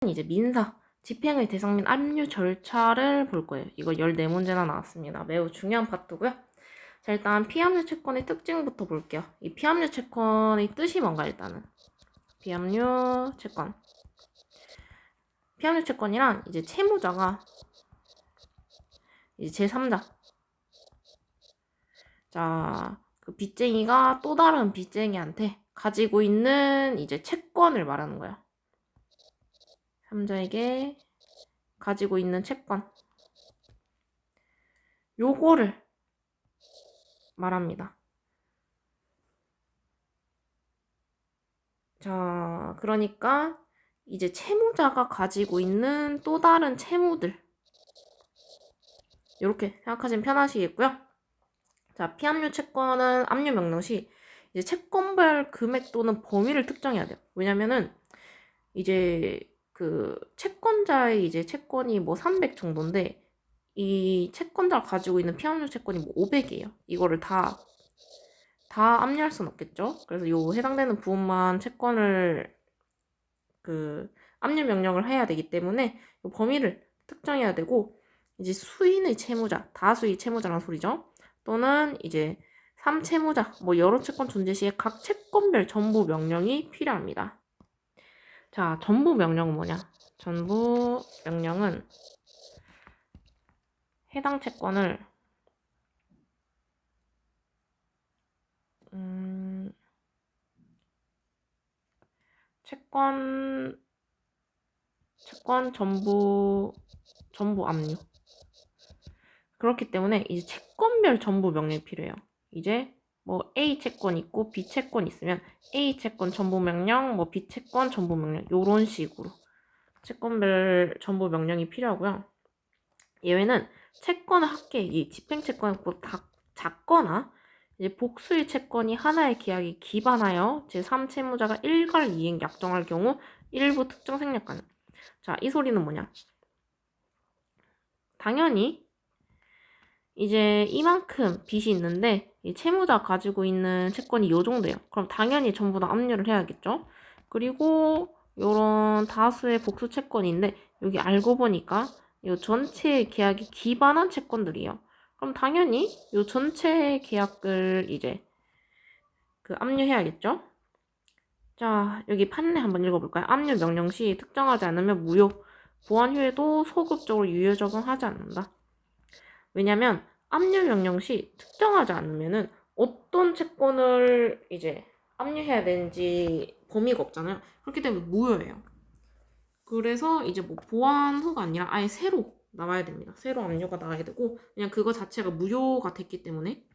이제 민사, 집행의 대상 및 압류 절차를 볼 거예요. 이거 14문제나 나왔습니다. 매우 중요한 파트고요. 자, 일단 피압류 채권의 특징부터 볼게요. 이 피압류 채권의 뜻이 뭔가 일단은. 피압류 채권. 피압류 채권이란 이제 채무자가 이제 제3자. 자, 그 빚쟁이가 또 다른 빚쟁이한테 가지고 있는 이제 채권을 말하는 거야. 3자에게 가지고 있는 채권. 요거를 말합니다. 자, 그러니까 이제 채무자가 가지고 있는 또 다른 채무들. 이렇게 생각하시면 편하시겠고요. 자, 피압류 채권은 압류 명령 시 이제 채권별 금액 또는 범위를 특정해야 돼요. 왜냐면은 이제 그 채권자의 이제 채권이 뭐 300 정도인데 이 채권자가 가지고 있는 피압류 채권이 뭐 500이에요. 이거를 다 압류할 수는 없겠죠. 그래서 요 해당되는 부분만 채권을 그 압류 명령을 해야 되기 때문에 요 범위를 특정해야 되고 이제 수인의 채무자, 다수의 채무자라는 소리죠. 또는 이제 3채무자, 뭐 여러 채권 존재 시에 각 채권별 전부 명령이 필요합니다. 자, 전부 명령은 뭐냐? 전부 명령은 해당 채권을 채권 전부 압류. 그렇기 때문에 이제 채권별 전부 명령이 필요해요. 이제 뭐 A 채권 있고 B 채권 있으면 A 채권 전부 명령, 뭐 B 채권 전부 명령 요런 식으로 채권별 전부 명령이 필요하고요. 예외는 채권 합계액이 집행 채권보다 작거나 이제 복수의 채권이 하나의 계약에 기반하여 제3채무자가 일괄 이행 약정할 경우 일부 특정 생략가능. 자, 이 소리는 뭐냐? 당연히 이제 이만큼 빚이 있는데 이 채무자 가지고 있는 채권이 요 정도예요. 그럼 당연히 전부 다 압류를 해야겠죠. 그리고 요런 다수의 복수 채권인데 여기 알고 보니까 요 전체 계약이 기반한 채권들이에요. 그럼 당연히 요 전체 계약을 이제 그 압류해야겠죠. 자, 여기 판례 한번 읽어볼까요? 압류 명령 시 특정하지 않으면 무효. 보완 후에도 소급적으로 유효 적용하지 않는다. 왜냐면 압류 명령 시 특정하지 않으면은 어떤 채권을 이제 압류해야 되는지 범위가 없잖아요. 그렇기 때문에 무효예요. 그래서 이제 뭐 보완 후가 아니라 아예 새로 나와야 됩니다. 새로 압류가 나와야 되고 그냥 그거 자체가 무효가 됐기 때문에.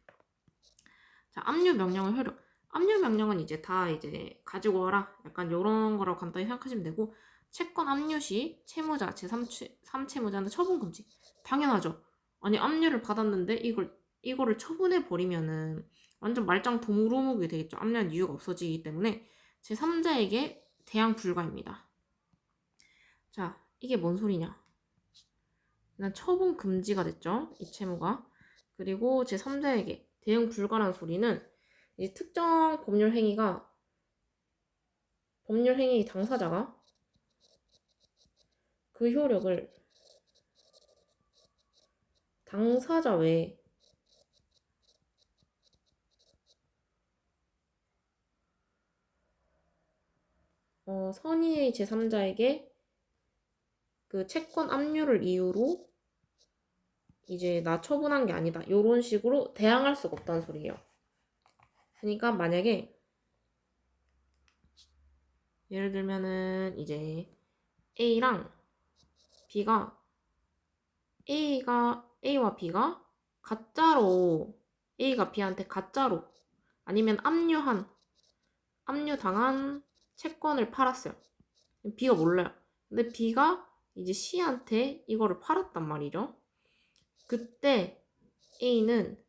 자, 압류 명령의 효력. 압류 명령은 이제 다 이제 가지고 와라. 약간 이런 거라고 간단히 생각하시면 되고 채권 압류 시 채무자 제3채무자는 처분 금지. 당연하죠. 아니 압류를 받았는데 이거를 처분해 버리면은 완전 말짱 도루묵이 되겠죠. 압류한 이유가 없어지기 때문에 제3자에게 대항 불가입니다. 자, 이게 뭔 소리냐? 일단 처분 금지가 됐죠. 이 채무가. 그리고 제3자에게 대응 불가라는 소리는 이 특정 법률 행위 당사자가 그 효력을 당사자 외에 선의의 제3자에게 그 채권 압류를 이유로 이제 나 처분한 게 아니다. 이런 식으로 대항할 수가 없다는 소리예요. 그러니까 만약에 예를 들면은 이제 A랑 B가 A와 B가 가짜로 A가 B한테 가짜로 아니면 압류당한 채권을 팔았어요. B가 몰라요. 근데 B가 이제 C한테 이거를 팔았단 말이죠. 그때 A는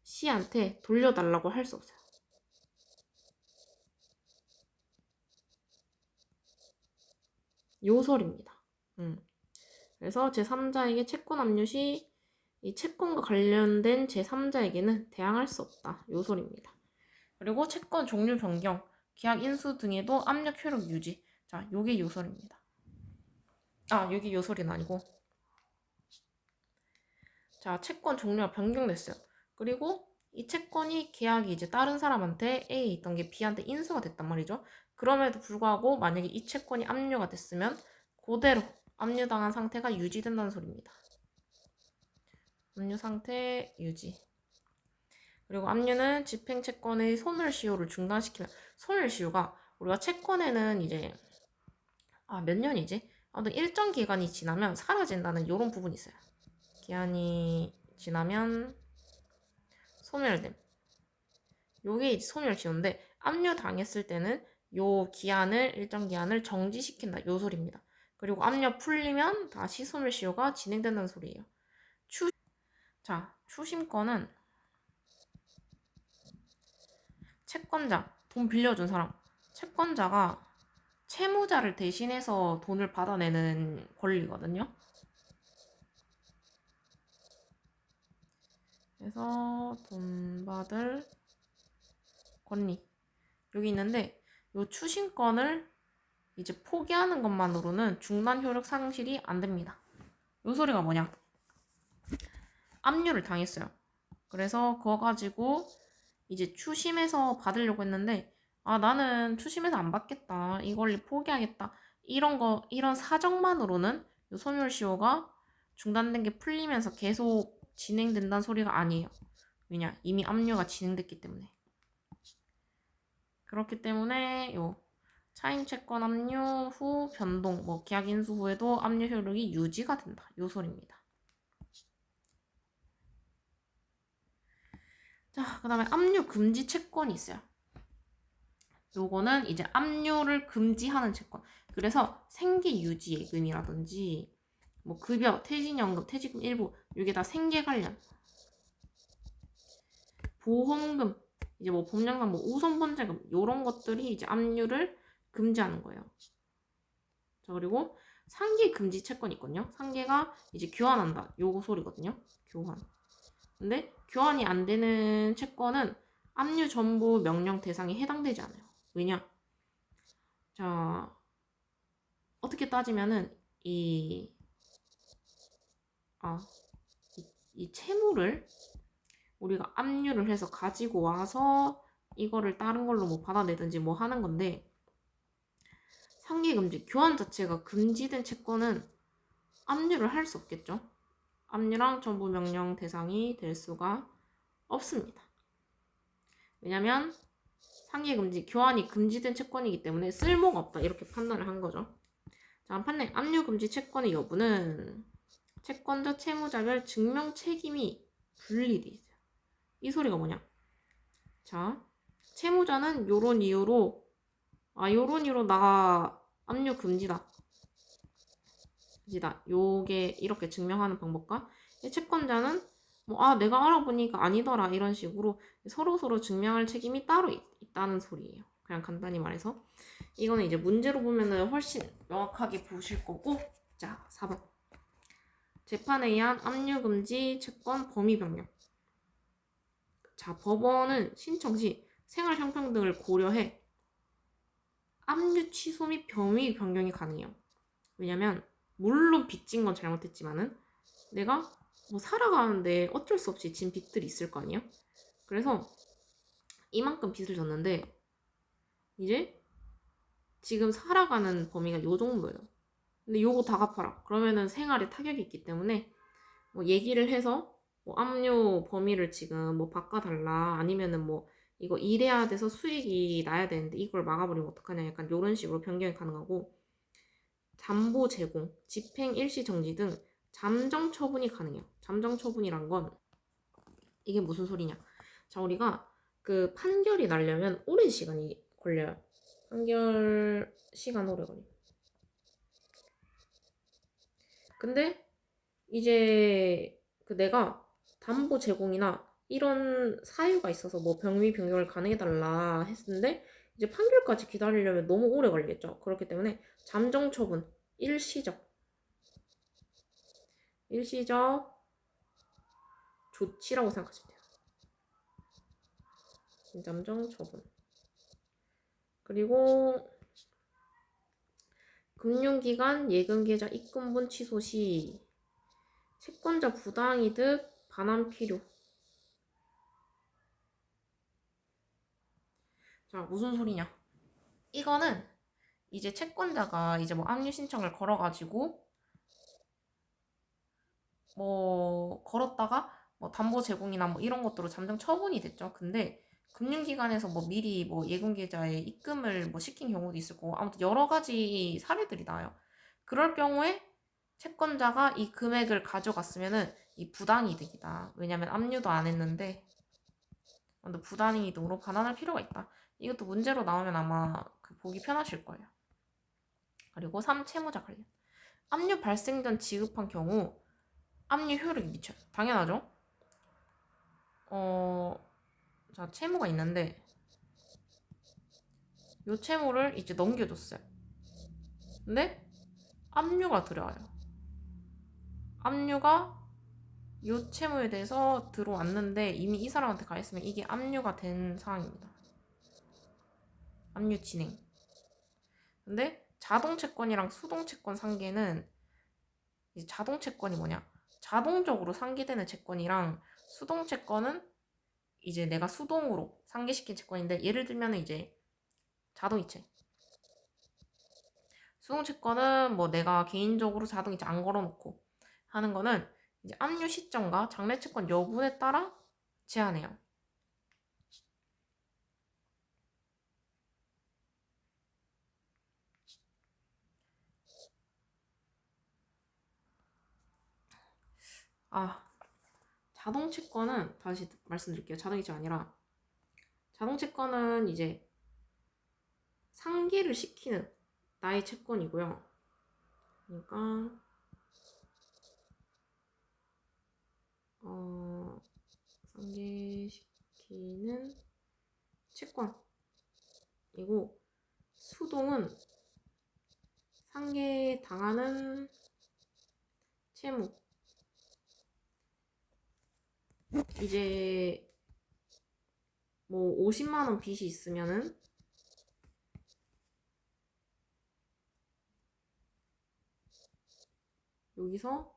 C한테 돌려달라고 할 수 없어요. 요설입니다. 그래서 제3자에게 채권 압류 시 이 채권과 관련된 제3자에게는 대항할 수 없다. 요설입니다. 그리고 채권 종류 변경, 계약 인수 등에도 압력 효력 유지. 자, 요게 요설입니다. 여기 요소리는 아니고. 자, 채권 종류가 변경됐어요. 그리고 이 채권이 계약이 이제 다른 사람한테 A에 있던 게 B한테 인수가 됐단 말이죠. 그럼에도 불구하고 만약에 이 채권이 압류가 됐으면 그대로 압류당한 상태가 유지된다는 소리입니다. 압류 상태 유지. 그리고 압류는 집행채권의 소멸시효를 중단시키는, 소멸시효가 우리가 채권에는 이제 몇 년이지? 아무튼 일정 기간이 지나면 사라진다는 이런 부분이 있어요. 기한이 지나면 소멸됨. 요게 이제 소멸시효인데 압류 당했을 때는 요 기한을 일정 기한을 정지시킨다 요 소리입니다. 그리고 압류 풀리면 다시 소멸시효가 진행된다는 소리예요. 추심권은 채권자, 돈 빌려준 사람, 채권자가 채무자를 대신해서 돈을 받아내는 권리거든요. 그래서 돈 받을 권리 여기 있는데 요 추심권을 이제 포기하는 것만으로는 중단 효력 상실이 안 됩니다. 요 소리가 뭐냐? 압류를 당했어요. 그래서 그거 가지고 이제 추심해서 받으려고 했는데 나는 추심해서 안 받겠다. 이 권리 포기하겠다. 이런 사정만으로는 요 소멸시효가 중단된 게 풀리면서 계속 진행된다는 소리가 아니에요. 왜냐? 이미 압류가 진행됐기 때문에. 그렇기 때문에 요 차임 채권 압류 후 변동, 계약 인수 후에도 압류 효력이 유지가 된다. 요 소리입니다. 자, 그 다음에 압류 금지 채권이 있어요. 요거는 이제 압류를 금지하는 채권. 그래서 생계 유지 예금이라든지 급여, 퇴직연금, 퇴직금 일부 이게 다 생계 관련. 보험금, 이제 법령상 우선번제금 요런 것들이 이제 압류를 금지하는 거예요. 자, 그리고 상계 금지 채권이 있거든요. 상계가 이제 교환한다. 요거 소리거든요. 교환. 근데 교환이 안 되는 채권은 압류 전부 명령 대상에 해당되지 않아요. 왜냐? 자, 어떻게 따지면은 이 채무를 우리가 압류를 해서 가지고 와서 이거를 다른 걸로 받아내든지 하는 건데 상계 금지, 교환 자체가 금지된 채권은 압류를 할 수 없겠죠. 압류랑 전부 명령 대상이 될 수가 없습니다. 왜냐면 상계 금지, 교환이 금지된 채권이기 때문에 쓸모가 없다 이렇게 판단을 한 거죠. 자, 판례 압류 금지 채권의 여부는 채권자 채무자별 증명 책임이 분리돼 있어요. 이 소리가 뭐냐? 자, 채무자는 요런 이유로 나 압류 금지다. 요게 이렇게 증명하는 방법과 채권자는 내가 알아보니까 아니더라 이런 식으로 서로 증명할 책임이 따로 있다는 소리예요. 그냥 간단히 말해서 이거는 이제 문제로 보면은 훨씬 명확하게 보실 거고. 자, 4번 재판에 의한 압류 금지 채권 범위 변경. 자, 법원은 신청 시 생활 형평 등을 고려해 압류 취소 및 범위 변경이 가능해요. 왜냐면 물론 빚진 건 잘못했지만은 내가 살아가는데 어쩔 수 없이 진 빚들이 있을 거 아니에요? 그래서 이만큼 빚을 졌는데 이제 지금 살아가는 범위가 요 정도예요. 근데 요거 다 갚아라. 그러면은 생활에 타격이 있기 때문에 얘기를 해서 압류 범위를 지금 바꿔달라. 아니면은 이거 이래야 돼서 수익이 나야 되는데 이걸 막아버리면 어떡하냐. 약간 요런 식으로 변경이 가능하고 담보 제공, 집행 일시 정지 등 잠정 처분이 가능해요. 잠정 처분이란 건 이게 무슨 소리냐? 자, 우리가 그 판결이 나려면 오랜 시간이 걸려요. 판결 시간 오래 걸려. 근데 이제 내가 담보 제공이나 이런 사유가 있어서 병위 변경을 가능해달라 했는데 이제 판결까지 기다리려면 너무 오래 걸리겠죠. 그렇기 때문에 잠정 처분, 일시적 조치라고 생각하시면 돼요. 잠정 처분. 그리고 금융기관 예금계좌 입금분 취소 시 채권자 부당이득 반환 필요. 자, 무슨 소리냐? 이거는 이제 채권자가 이제 뭐 압류 신청을 걸어가지고 뭐 걸었다가 뭐 담보 제공이나 뭐 이런 것들로 잠정 처분이 됐죠. 근데 금융기관에서 뭐 미리 뭐 예금계좌에 입금을 뭐 시킨 경우도 있을 거고 아무튼 여러 가지 사례들이 나와요. 그럴 경우에 채권자가 이 금액을 가져갔으면은 이 부당이득이다. 왜냐면 압류도 안 했는데 근데 부당이득으로 반환할 필요가 있다. 이것도 문제로 나오면 아마 그 보기 편하실 거예요. 그리고 3. 채무자 관련. 압류 발생 전 지급한 경우 압류 효력이 미쳐요. 당연하죠. 자, 채무가 있는데 요 채무를 이제 넘겨줬어요. 근데 압류가 들어와요. 압류가 요 채무에 대해서 들어왔는데 이미 이 사람한테 가 있으면 이게 압류가 된 상황입니다. 압류 진행. 근데 자동채권이랑 수동채권 상계는 이제 자동채권이 뭐냐? 자동적으로 상계되는 채권이랑 수동채권은 이제 내가 수동으로 상계시킨 채권인데 예를 들면 이제 자동이체. 수동채권은 뭐 내가 개인적으로 자동이체 안 걸어놓고 하는 거는 이제 압류 시점과 장래채권 여부에 따라 제한해요. 자동채권은 다시 말씀드릴게요. 자동이체 아니라 자동채권은 이제 상계를 시키는 나의 채권이고요. 그러니까 상계시키는 채권이고 수동은 상계당하는 채무. 이제 뭐 50만 원 빚이 있으면은 여기서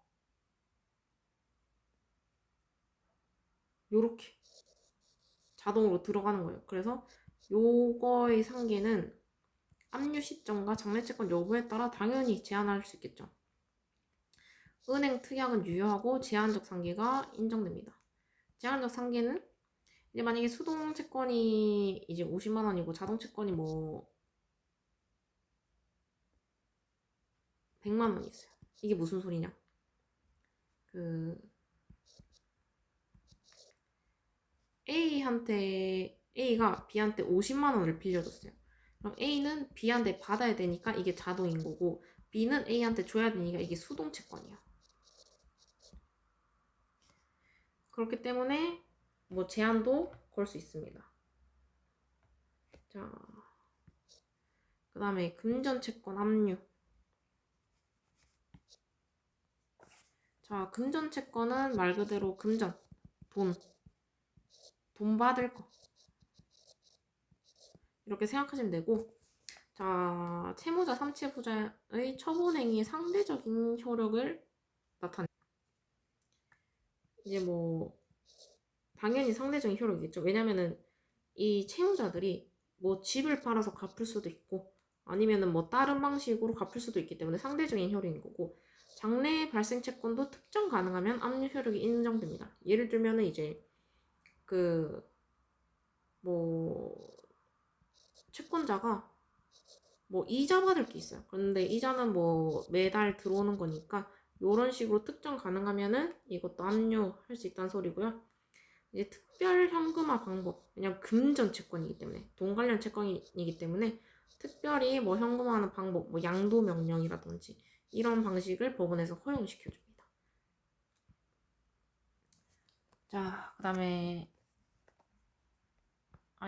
요렇게 자동으로 들어가는 거예요. 그래서 요거의 상계는 압류 시점과 장래채권 여부에 따라 당연히 제한할 수 있겠죠. 은행 특약은 유효하고 제한적 상계가 인정됩니다. 제한적 상계는 이제 만약에 수동 채권이 이제 50만 원이고 자동 채권이 뭐 100만 원이 있어요. 이게 무슨 소리냐? A가 B한테 50만 원을 빌려줬어요. 그럼 A는 B한테 받아야 되니까 이게 자동인 거고 B는 A한테 줘야 되니까 이게 수동 채권이야. 그렇기 때문에 뭐 제한도 걸 수 있습니다. 자, 그 다음에 금전 채권 압류. 자, 금전 채권은 말 그대로 금전, 돈 받을 거. 이렇게 생각하시면 되고, 자, 채무자, 삼채무자의 처분행위의 상대적인 효력을 나타내. 이제 뭐, 당연히 상대적인 효력이겠죠. 왜냐면은 이 채무자들이 뭐 집을 팔아서 갚을 수도 있고, 아니면은 뭐 다른 방식으로 갚을 수도 있기 때문에 상대적인 효력인 거고, 장래 발생 채권도 특정 가능하면 압류 효력이 인정됩니다. 예를 들면은 이제 뭐 채권자가 뭐 이자 받을 게 있어요. 그런데 이자는 뭐 매달 들어오는 거니까 이런 식으로 특정 가능하면은 이것도 압류할 수 있다는 소리고요. 이제 특별 현금화 방법. 왜냐면 금전 채권이기 때문에 돈 관련 채권이기 때문에 특별히 뭐 현금화하는 방법, 뭐 양도 명령이라든지 이런 방식을 법원에서 허용시켜 줍니다. 자, 그다음에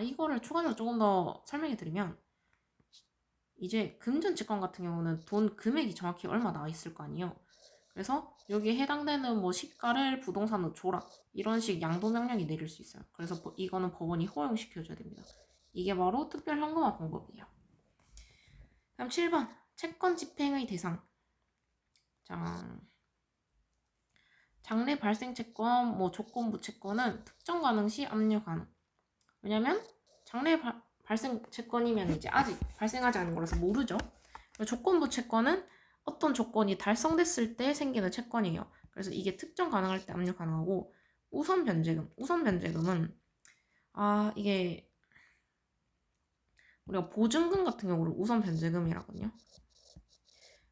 이거를 추가적으로 조금 더 설명해 드리면 이제 금전 채권 같은 경우는 돈 금액이 정확히 얼마 나와 있을 거 아니에요. 그래서 여기에 해당되는 뭐 시가를 부동산으로 줘라 이런 식 양도 명령이 내릴 수 있어요. 그래서 이거는 법원이 허용시켜줘야 됩니다. 이게 바로 특별 현금화 방법이에요. 그럼 7번 채권 집행의 대상. 자, 장래 발생 채권, 조건부 채권은 특정 가능 시 압류 가능. 왜냐면 장래 발생 채권이면 이제 아직 발생하지 않은 거라서 모르죠. 조건부 채권은 어떤 조건이 달성됐을 때 생기는 채권이에요. 그래서 이게 특정 가능할 때 압류 가능하고, 우선 변제금은 이게 우리가 보증금 같은 경우를 우선 변제금이라거든요.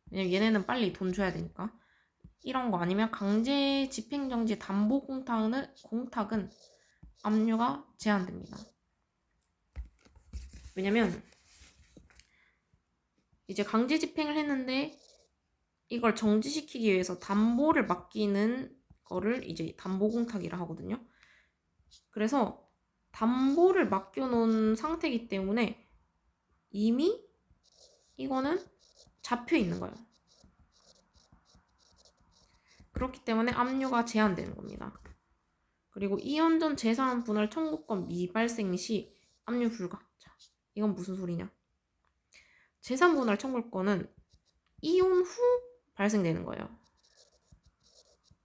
왜냐면 얘네는 빨리 돈 줘야 되니까. 이런 거 아니면 강제 집행정지 담보 공탁은 압류가 제한됩니다. 왜냐면 이제 강제 집행을 했는데 이걸 정지시키기 위해서 담보를 맡기는 거를 이제 담보 공탁이라 하거든요. 그래서 담보를 맡겨놓은 상태이기 때문에 이미 이거는 잡혀 있는 거예요. 그렇기 때문에 압류가 제한되는 겁니다. 그리고 이혼 전 재산 분할 청구권 미발생 시 압류 불가. 자, 이건 무슨 소리냐? 재산 분할 청구권은 이혼 후 발생되는 거예요.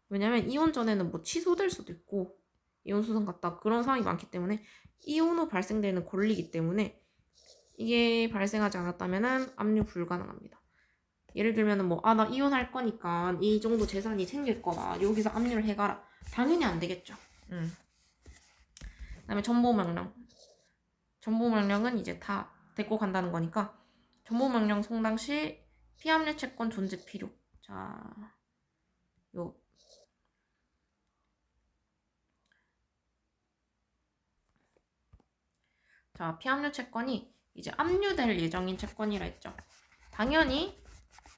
왜냐면 이혼 전에는 취소될 수도 있고 이혼 소송 갔다 그런 상황이 많기 때문에 이혼 후 발생되는 권리이기 때문에 이게 발생하지 않았다면 압류 불가능합니다. 예를 들면 나 이혼할 거니까 이 정도 재산이 생길 거다. 여기서 압류를 해가라. 당연히 안 되겠죠. 그다음에 전보명령. 전보명령은 이제 다 데리고 간다는 거니까 전보명령 송당 시 피압류 채권 존재 필요. 자, 피압류 채권이 이제 압류될 예정인 채권이라 했죠. 당연히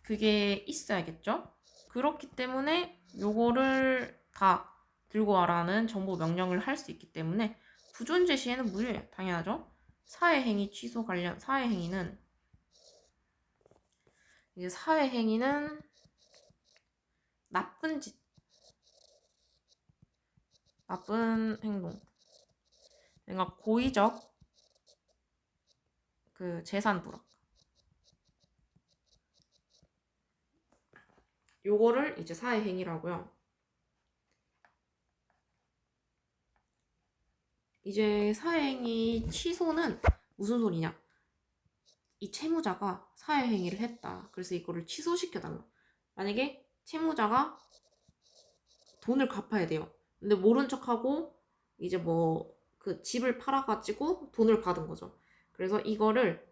그게 있어야겠죠. 그렇기 때문에 요거를 다 들고 와라는 정보 명령을 할 수 있기 때문에 부존재 시에는 무효예요. 당연하죠. 사회행위 취소 관련 사회행위는 나쁜 짓, 나쁜 행동, 그러니까 고의적 재산 불악. 요거를 이제 사회행위라고요. 이제 사회행위 취소는 무슨 소리냐? 이 채무자가 사회행위를 했다. 그래서 이거를 취소시켜달라. 만약에 채무자가 돈을 갚아야 돼요. 근데 모른 척하고 이제 그 집을 팔아가지고 돈을 받은 거죠. 그래서 이거를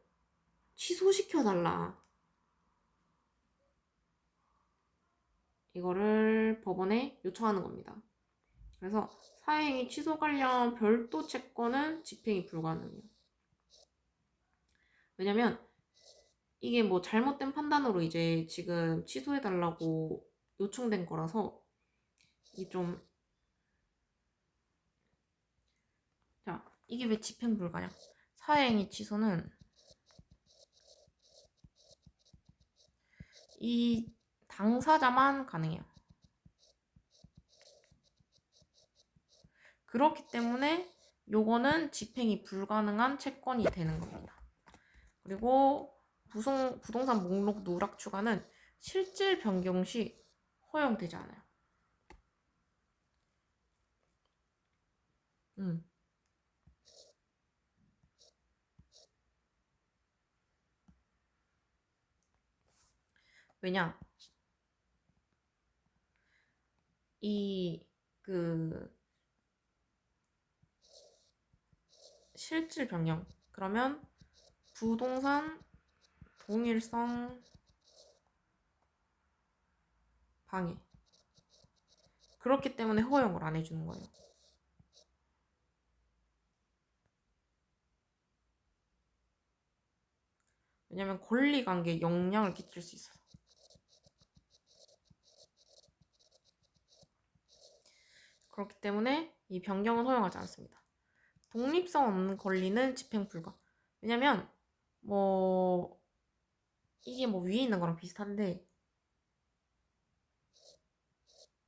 취소시켜달라. 이거를 법원에 요청하는 겁니다. 그래서 사회행위 취소 관련 별도 채권은 집행이 불가능해요. 왜냐면 이게 잘못된 판단으로 이제 지금 취소해달라고 요청된 거라서 이게 이게 왜 집행 불가냐? 사회행위 취소는 이 당사자만 가능해요. 그렇기 때문에 요거는 집행이 불가능한 채권이 되는 겁니다. 그리고 부동산 목록 누락 추가는 실질 변경 시 허용되지 않아요. 왜냐? 실질 변경. 그러면 부동산 동일성 방해. 그렇기 때문에 허용을 안 해주는 거예요. 왜냐면 권리관계에 영향을 끼칠 수 있어서. 그렇기 때문에 이 변경은 허용하지 않습니다. 독립성 없는 권리는 집행 불가. 왜냐면 이게 위에 있는 거랑 비슷한데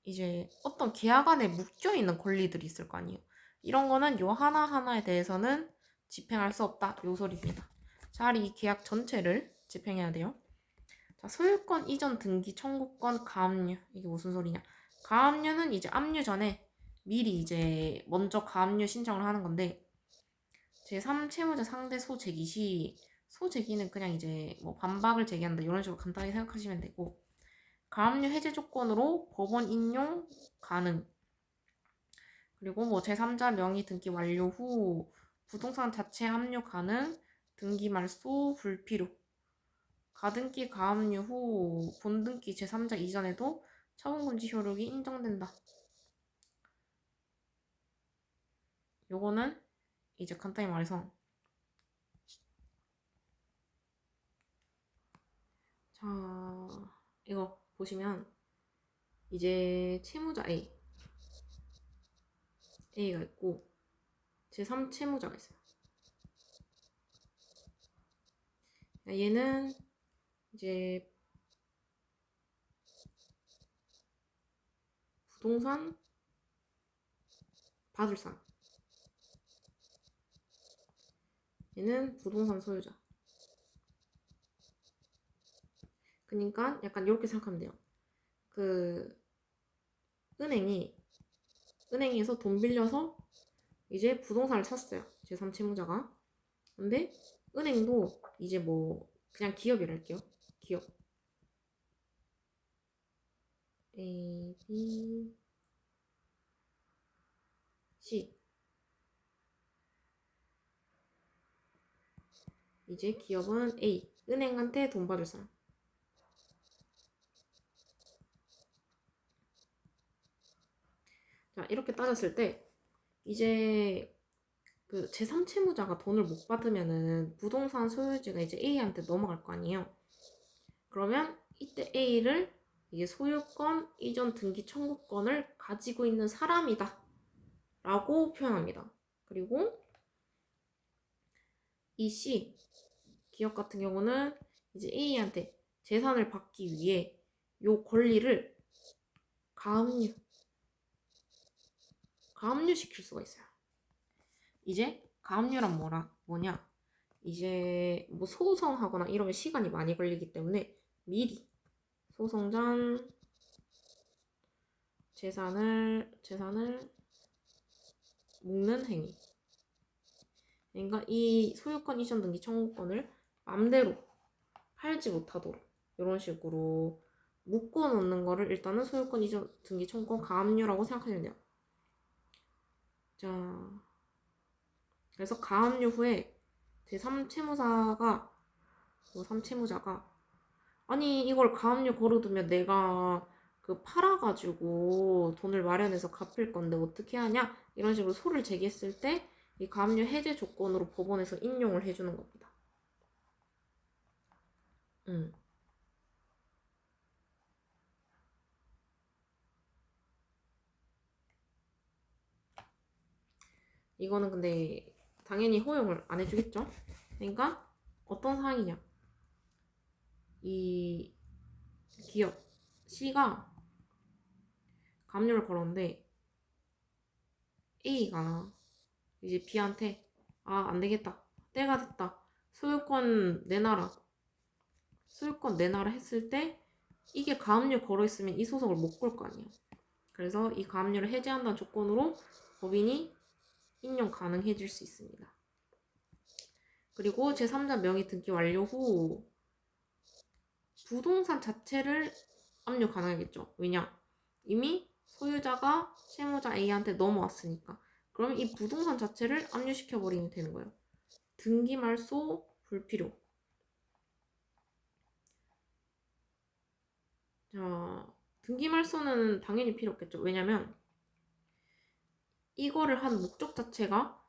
이제 어떤 계약 안에 묶여있는 권리들이 있을 거 아니에요. 이런 거는 요 하나하나에 대해서는 집행할 수 없다. 요 소리입니다. 차라리 이 계약 전체를 집행해야 돼요. 자, 소유권 이전 등기 청구권 가압류. 이게 무슨 소리냐? 가압류는 이제 압류 전에 미리 이제 먼저 가압류 신청을 하는 건데, 제3 채무자 상대 소제기 시, 소제기는 그냥 이제 뭐 반박을 제기한다 이런 식으로 간단히 생각하시면 되고, 가압류 해제 조건으로 법원 인용 가능. 그리고 뭐 제3자 명의 등기 완료 후 부동산 자체 압류 가능, 등기 말소 불필요. 가등기 가압류 후 본등기 제3자 이전에도 처분금지 효력이 인정된다. 요거는 이제 간단히 말해서, 자, 이거 보시면 이제 채무자 A가 있고 제3 채무자가 있어요. 얘는 이제 부동산 받을 사람, 얘는 부동산 소유자. 그러니까 약간 이렇게 생각하면 돼요. 그 은행에서 돈 빌려서 이제 부동산을 샀어요. 제3 채무자가. 근데 은행도 이제 뭐 그냥 기업이랄게요. 기업. A, B, C. 이제 기업은 A. 은행한테 돈 받을 사람. 자, 이렇게 따졌을 때 이제 그 제3채무자가 돈을 못 받으면은 부동산 소유주가 이제 A한테 넘어갈 거 아니에요. 그러면 이때 A를 이게 소유권 이전 등기 청구권을 가지고 있는 사람이다 라고 표현합니다. 그리고 이 C 기업 같은 경우는 이제 A한테 재산을 받기 위해 요 권리를 가압류 시킬 수가 있어요. 이제 가압류란 뭐냐? 이제 뭐 소송하거나 이러면 시간이 많이 걸리기 때문에 미리 소송 전 재산을 묶는 행위. 그러니까 이 소유권 이전 등기 청구권을 맘대로 팔지 못하도록 이런 식으로 묶어 놓는 거를 일단은 소유권 이전 등기 청구권 가압류라고 생각하시면 돼요. 자, 그래서 가압류 후에 제3채무자가 아니 이걸 가압류 걸어두면 내가 그 팔아가지고 돈을 마련해서 갚을 건데 어떻게 하냐 이런 식으로 소를 제기했을 때 이 가압류 해제 조건으로 법원에서 인용을 해주는 겁니다. 이거는 근데 당연히 허용을 안 해주겠죠. 그러니까 어떤 상황이냐, 이 기업 C가 가압류를 걸었는데 A가 이제 B한테 안 되겠다, 때가 됐다, 소유권 내놔라 했을 때 이게 가압류 걸어있으면 이 소송을 못 걸 거 아니에요. 그래서 이 가압류를 해제한다는 조건으로 법인이 인용 가능해질 수 있습니다. 그리고 제3자 명의 등기 완료 후 부동산 자체를 압류 가능하겠죠. 왜냐? 이미 소유자가 채무자 A한테 넘어왔으니까. 그러면 이 부동산 자체를 압류시켜버리면 되는 거예요. 등기 말소 불필요. 자, 등기 말소는 당연히 필요 없겠죠. 왜냐면 이거를 한 목적 자체가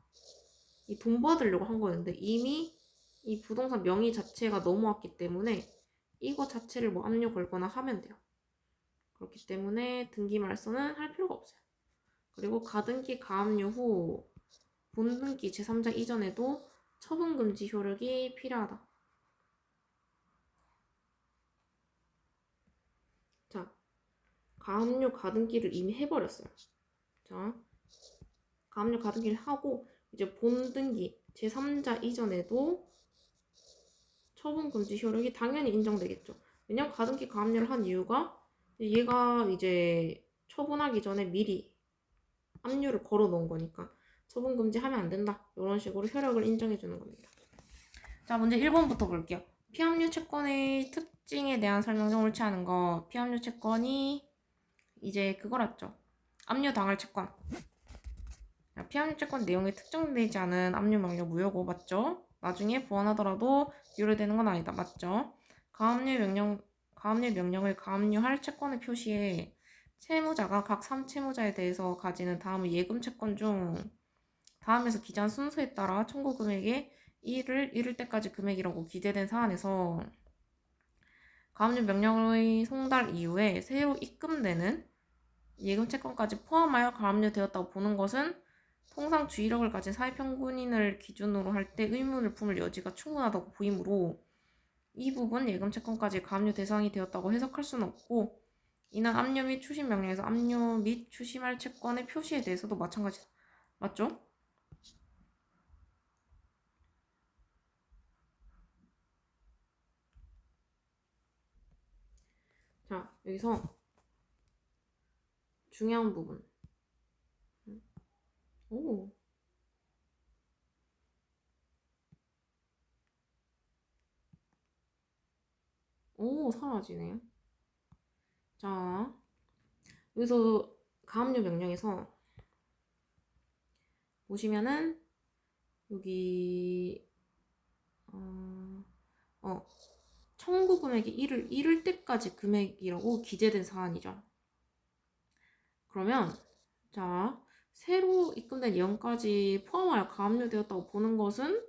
이 돈 받으려고 한 거였는데 이미 이 부동산 명의 자체가 넘어왔기 때문에 이거 자체를 뭐 압류 걸거나 하면 돼요. 그렇기 때문에 등기 말소는 할 필요가 없어요. 그리고 가등기 가압류 후 본등기 제3자 이전에도 처분금지 효력이 필요하다. 자, 가압류 가등기를 이미 해버렸어요. 자, 가압류 가등기를 하고 이제 본등기 제3자 이전에도 처분금지 효력이 당연히 인정되겠죠. 왜냐면 가등기 가압류를 한 이유가 얘가 이제 처분하기 전에 미리 압류를 걸어 놓은 거니까 처분 금지하면 안 된다. 이런 식으로 효력을 인정해 주는 겁니다. 자, 문제 1번부터 볼게요. 피압류 채권의 특징에 대한 설명 좀 옳지 않은 거. 피압류 채권이 이제 그거랬죠. 압류당할 채권. 피압류 채권 내용에 특정되지 않은 압류 명령 무효고 맞죠? 나중에 보완하더라도 유효되는 건 아니다. 맞죠? 가압류 명령을 가압류할 채권의 표시에 채무자가 각 3채무자에 대해서 가지는 다음의 예금 채권 중 다음에서 기재한 순서에 따라 청구 금액의 1을 이를 때까지 금액이라고 기재된 사안에서 가압류 명령의 송달 이후에 새로 입금되는 예금 채권까지 포함하여 가압류되었다고 보는 것은 통상 주의력을 가진 사회평균인을 기준으로 할 때 의문을 품을 여지가 충분하다고 보이므로 이 부분 예금 채권까지 가압류 대상이 되었다고 해석할 수는 없고 이는 압류 및 추심 명령에서 압류 및 추심할 채권의 표시에 대해서도 마찬가지다. 맞죠? 자, 여기서 중요한 부분. 오. 오, 사라지네요. 자, 여기서 가압류 명령에서 보시면은 여기 청구 금액이 이를 때까지 금액이라고 기재된 사안이죠. 그러면 자, 새로 입금된 예금까지 포함하여 가압류되었다고 보는 것은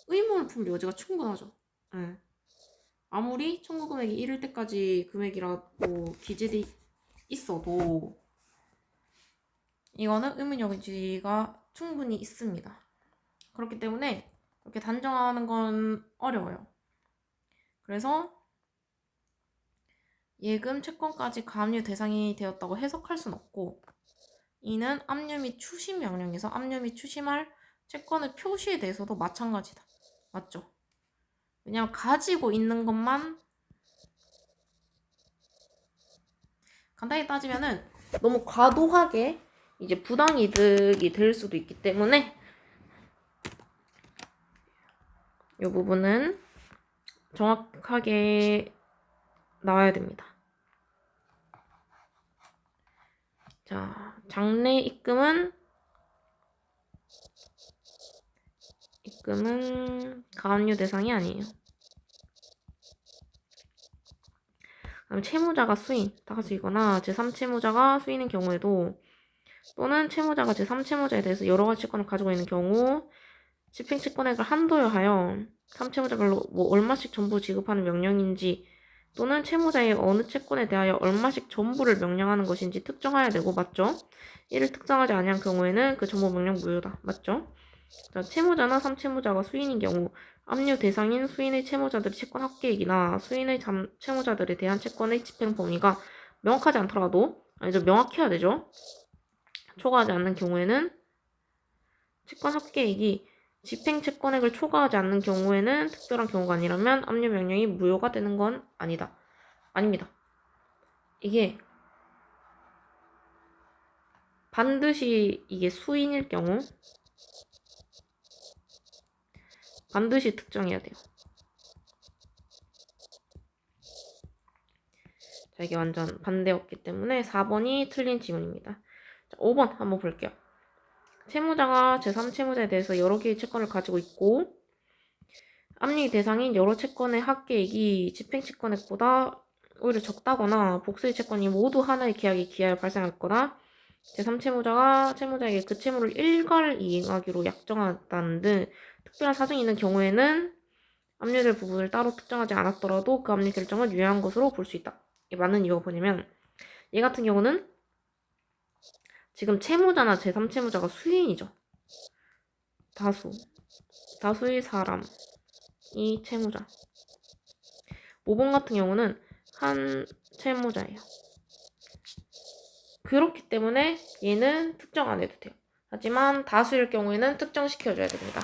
의문을 품을 여지가 충분하죠. 네. 아무리 청구 금액이 이를 때까지 금액이라고 기재돼 있어도 이거는 의문 여지가 충분히 있습니다. 그렇기 때문에 이렇게 단정하는 건 어려워요. 그래서 예금 채권까지 가압류 대상이 되었다고 해석할 수는 없고 이는 압류 및 추심 명령에서 압류 및 추심할 채권의 표시에 대해서도 마찬가지다. 맞죠? 왜냐면 가지고 있는 것만 간단히 따지면은 너무 과도하게 이제 부당이득이 될 수도 있기 때문에 이 부분은 정확하게 나와야 됩니다. 자, 장래 입금은 가압류 대상이 아니에요. 그다음에 채무자가 수인, 다수이거나 제3채무자가 수인인 경우에도 또는 채무자가 제3채무자에 대해서 여러 가지 채권을 가지고 있는 경우 집행채권액을 한도에 하여 3채무자별로 얼마씩 전부 지급하는 명령인지 또는 채무자의 어느 채권에 대하여 얼마씩 전부를 명령하는 것인지 특정해야 되고 맞죠? 이를 특정하지 아니한 경우에는 그 전부 명령 무효다. 맞죠? 자, 채무자나 3채무자가 수인인 경우 압류 대상인 수인의 채무자들의 채권 합계액이나 수인의 채무자들에 대한 채권의 집행 범위가 명확하지 않더라도 아니죠, 명확해야 되죠. 초과하지 않는 경우에는 채권 합계액이 집행 채권액을 초과하지 않는 경우에는 특별한 경우가 아니라면 압류 명령이 무효가 되는 건 아닙니다. 이게 반드시 이게 수인일 경우 반드시 특정해야 돼요. 자, 이게 완전 반대였기 때문에 4번이 틀린 지문입니다. 자, 5번 한번 볼게요. 채무자가 제3채무자에 대해서 여러 개의 채권을 가지고 있고 압류 대상인 여러 채권의 합계액이 집행채권액보다 오히려 적다거나 복수의 채권이 모두 하나의 계약에 기하여 발생했거나 제3채무자가 채무자에게 그 채무를 일괄 이행하기로 약정한다는 등 특별한 사정이 있는 경우에는 압류될 부분을 따로 특정하지 않았더라도 그 압류 결정은 유효한 것으로 볼 수 있다. 이게 맞는 이유가 뭐냐면 얘 같은 경우는 지금 채무자나 제3채무자가 수인이죠. 다수의 사람이 채무자. 5번 같은 경우는 한 채무자예요. 그렇기 때문에 얘는 특정 안 해도 돼요. 하지만 다수일 경우에는 특정시켜줘야 됩니다.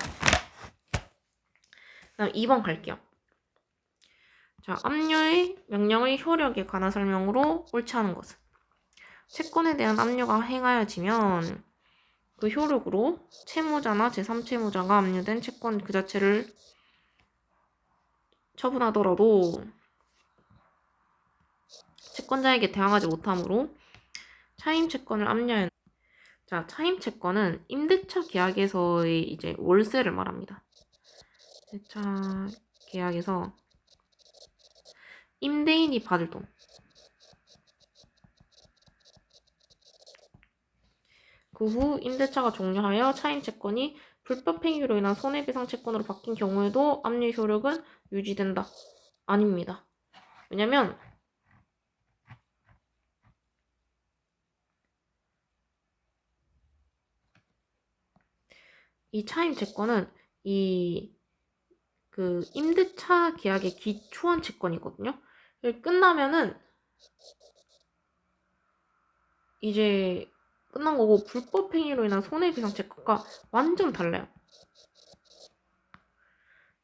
그다음 2번 갈게요. 자, 압류의 명령의 효력에 관한 설명으로 옳지 않은 것은 채권에 대한 압류가 행하여지면 그 효력으로 채무자나 제3채무자가 압류된 채권 그 자체를 처분하더라도 채권자에게 대항하지 못하므로 차임채권을 압류하였다. 자, 차임채권은 임대차 계약에서의 이제 월세를 말합니다. 임대차 계약에서 임대인이 받을 돈. 그 후 임대차가 종료하여 차임채권이 불법 행위로 인한 손해배상 채권으로 바뀐 경우에도 압류 효력은 유지된다. 아닙니다. 왜냐면 이 차임채권은 그 임대차 계약의 기초한 채권이거든요. 끝나면은 이제 끝난 거고 불법 행위로 인한 손해배상 채권과 완전 달라요.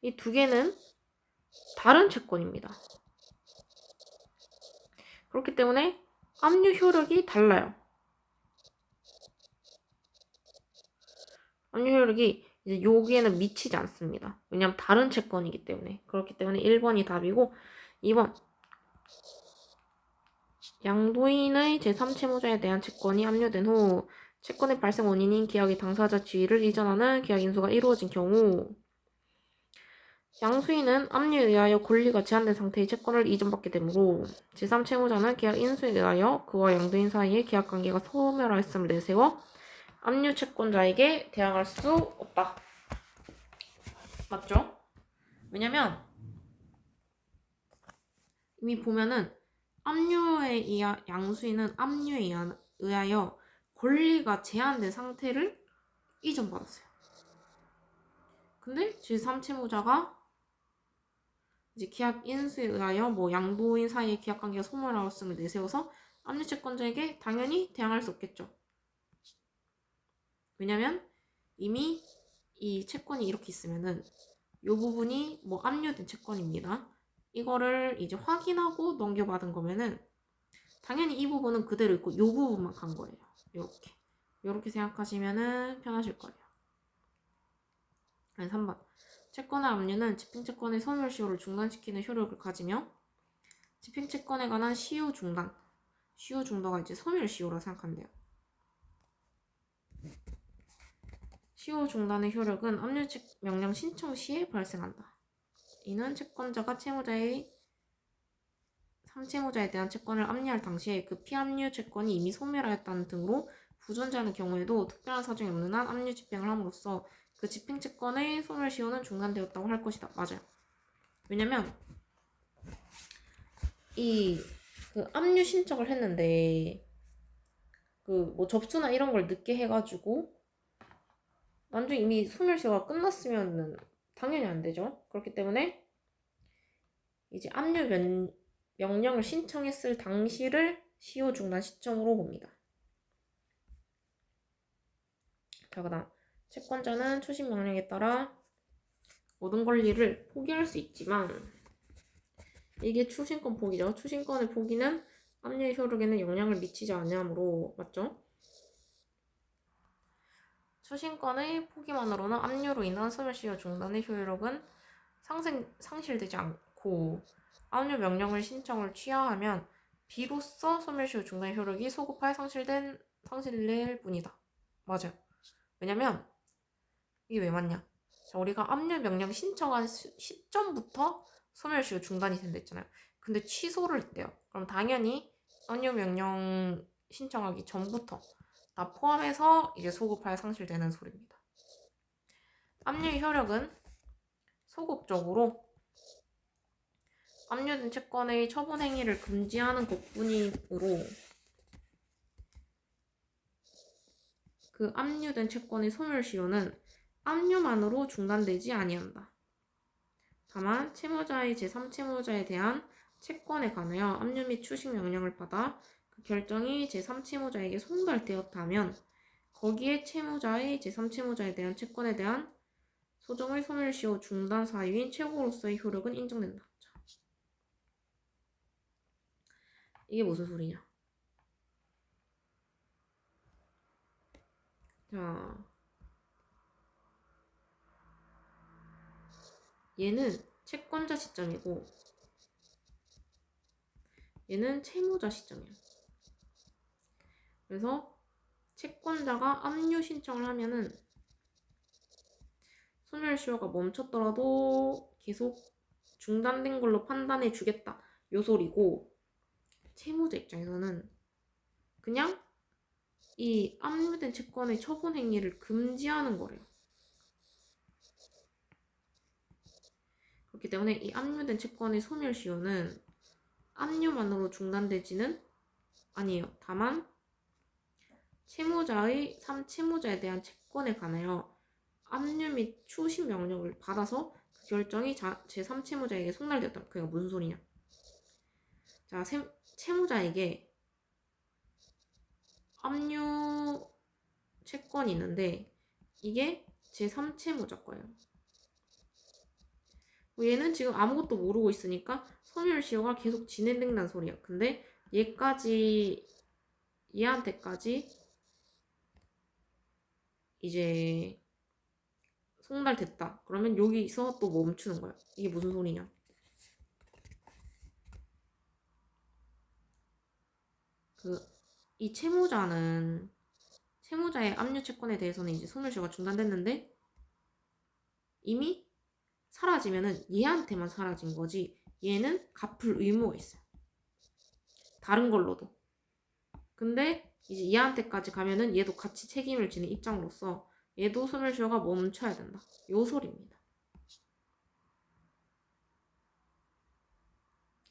이 두 개는 다른 채권입니다. 그렇기 때문에 압류 효력이 달라요. 압류 효력이 이제 여기에는 미치지 않습니다. 왜냐하면 다른 채권이기 때문에. 그렇기 때문에 1번이 답이고 2번 양도인의 제3채무자에 대한 채권이 압류된 후 채권의 발생 원인인 계약의 당사자 지위를 이전하는 계약 인수가 이루어진 경우 양수인은 압류에 의하여 권리가 제한된 상태의 채권을 이전받게 되므로 제3채무자는 계약 인수에 의하여 그와 양도인 사이의 계약관계가 소멸하였음을 내세워 압류 채권자에게 대항할 수 없다. 맞죠? 왜냐면 이미 보면은 양수인은 압류에 의하여 권리가 제한된 상태를 이전받았어요. 근데 제3채무자가 이제 계약 인수에 의하여 뭐 양도인 사이의 계약관계가 소멸하였음을 내세워서 압류 채권자에게 당연히 대항할 수 없겠죠. 왜냐면 이미 이 채권이 이렇게 있으면은 이 부분이 뭐 압류된 채권입니다. 이거를 이제 확인하고 넘겨받은 거면은 당연히 이 부분은 그대로 있고 이 부분만 간 거예요. 이렇게 생각하시면은 편하실 거예요. 3번 채권의 압류는 집행채권의 소멸시효를 중단시키는 효력을 가지며 집행채권에 관한 시효 중도가 이제 소멸시효라 생각하면 돼요. 시효 중단의 효력은 압류 명령 신청 시에 발생한다. 이는 채권자가 3채무자에 대한 채권을 압류할 당시에 그 피압류 채권이 이미 소멸하였다는 등으로 부존재하는 경우에도 특별한 사정이 없는 한 압류 집행을 함으로써 그 집행채권의 소멸시효는 중단되었다고 할 것이다. 맞아요. 왜냐면 그 압류 신청을 했는데 그 뭐 접수나 이런 걸 늦게 해가지고 나중에 이미 소멸시효가 끝났으면 당연히 안 되죠. 그렇기 때문에 이제 압류 명령을 신청했을 당시를 시효 중단 시점으로 봅니다. 자, 그다음 채권자는 추심 명령에 따라 모든 권리를 포기할 수 있지만 이게 추심권 포기죠. 추심권의 포기는 압류의 효력에는 영향을 미치지 않으므로 맞죠? 추심권의 포기만으로는 압류로 인한 소멸시효 중단의 효력은 상실되지 않고 압류 명령을 신청을 취하하면 비로소 소멸시효 중단의 효력이 소급하여 상실될 뿐이다. 맞아요. 왜냐면 이게 왜 맞냐? 자, 우리가 압류 명령 신청한 시점부터 소멸시효 중단이 된다 했잖아요. 근데 취소를 했대요. 그럼 당연히 압류 명령 신청하기 전부터 다 포함해서 이제 소급하여 상실되는 소리입니다. 압류의 효력은 소급적으로 압류된 채권의 처분 행위를 금지하는 것뿐이므로 그 압류된 채권의 소멸시효는 압류만으로 중단되지 아니한다. 다만 채무자의 제3채무자에 대한 채권에 관하여 압류 및 추식 명령을 받아 그 결정이 제3채무자에게 송달되었다면 거기에 채무자의 제3채무자에 대한 채권에 대한 소정의 소멸시효 중단 사유인 최고로서의 효력은 인정된다. 이게 무슨 소리냐? 자, 얘는 채권자 시점이고 얘는 채무자 시점이야. 그래서 채권자가 압류 신청을 하면은 소멸시효가 멈췄더라도 계속 중단된 걸로 판단해 주겠다. 요 소리고, 채무자 입장에서는 그냥 이 압류된 채권의 처분 행위를 금지하는 거래요. 그렇기 때문에 이 압류된 채권의 소멸시효는 압류만으로 중단되지는 아니에요. 다만 채무자의 3채무자에 대한 채권에 관하여 압류 및 추심 명령을 받아서 그 결정이 제3채무자에게 송달되었다. 그게 무슨 소리냐? 자, 채무자에게 압류 채권이 있는데 이게 제3채무자 거예요. 얘는 지금 아무것도 모르고 있으니까 소멸시효가 계속 진행된다는 소리야. 근데 얘한테까지 이제 송달됐다. 그러면 여기서 또 멈추는 거야. 이게 무슨 소리냐? 이 채무자의 압류 채권에 대해서는 이제 소멸시효가 중단됐는데 이미 사라지면은 얘한테만 사라진 거지 얘는 갚을 의무가 있어요. 다른 걸로도. 근데 이제 얘한테까지 가면은 얘도 같이 책임을 지는 입장으로서 얘도 소멸시효가 멈춰야 된다. 요 소리입니다.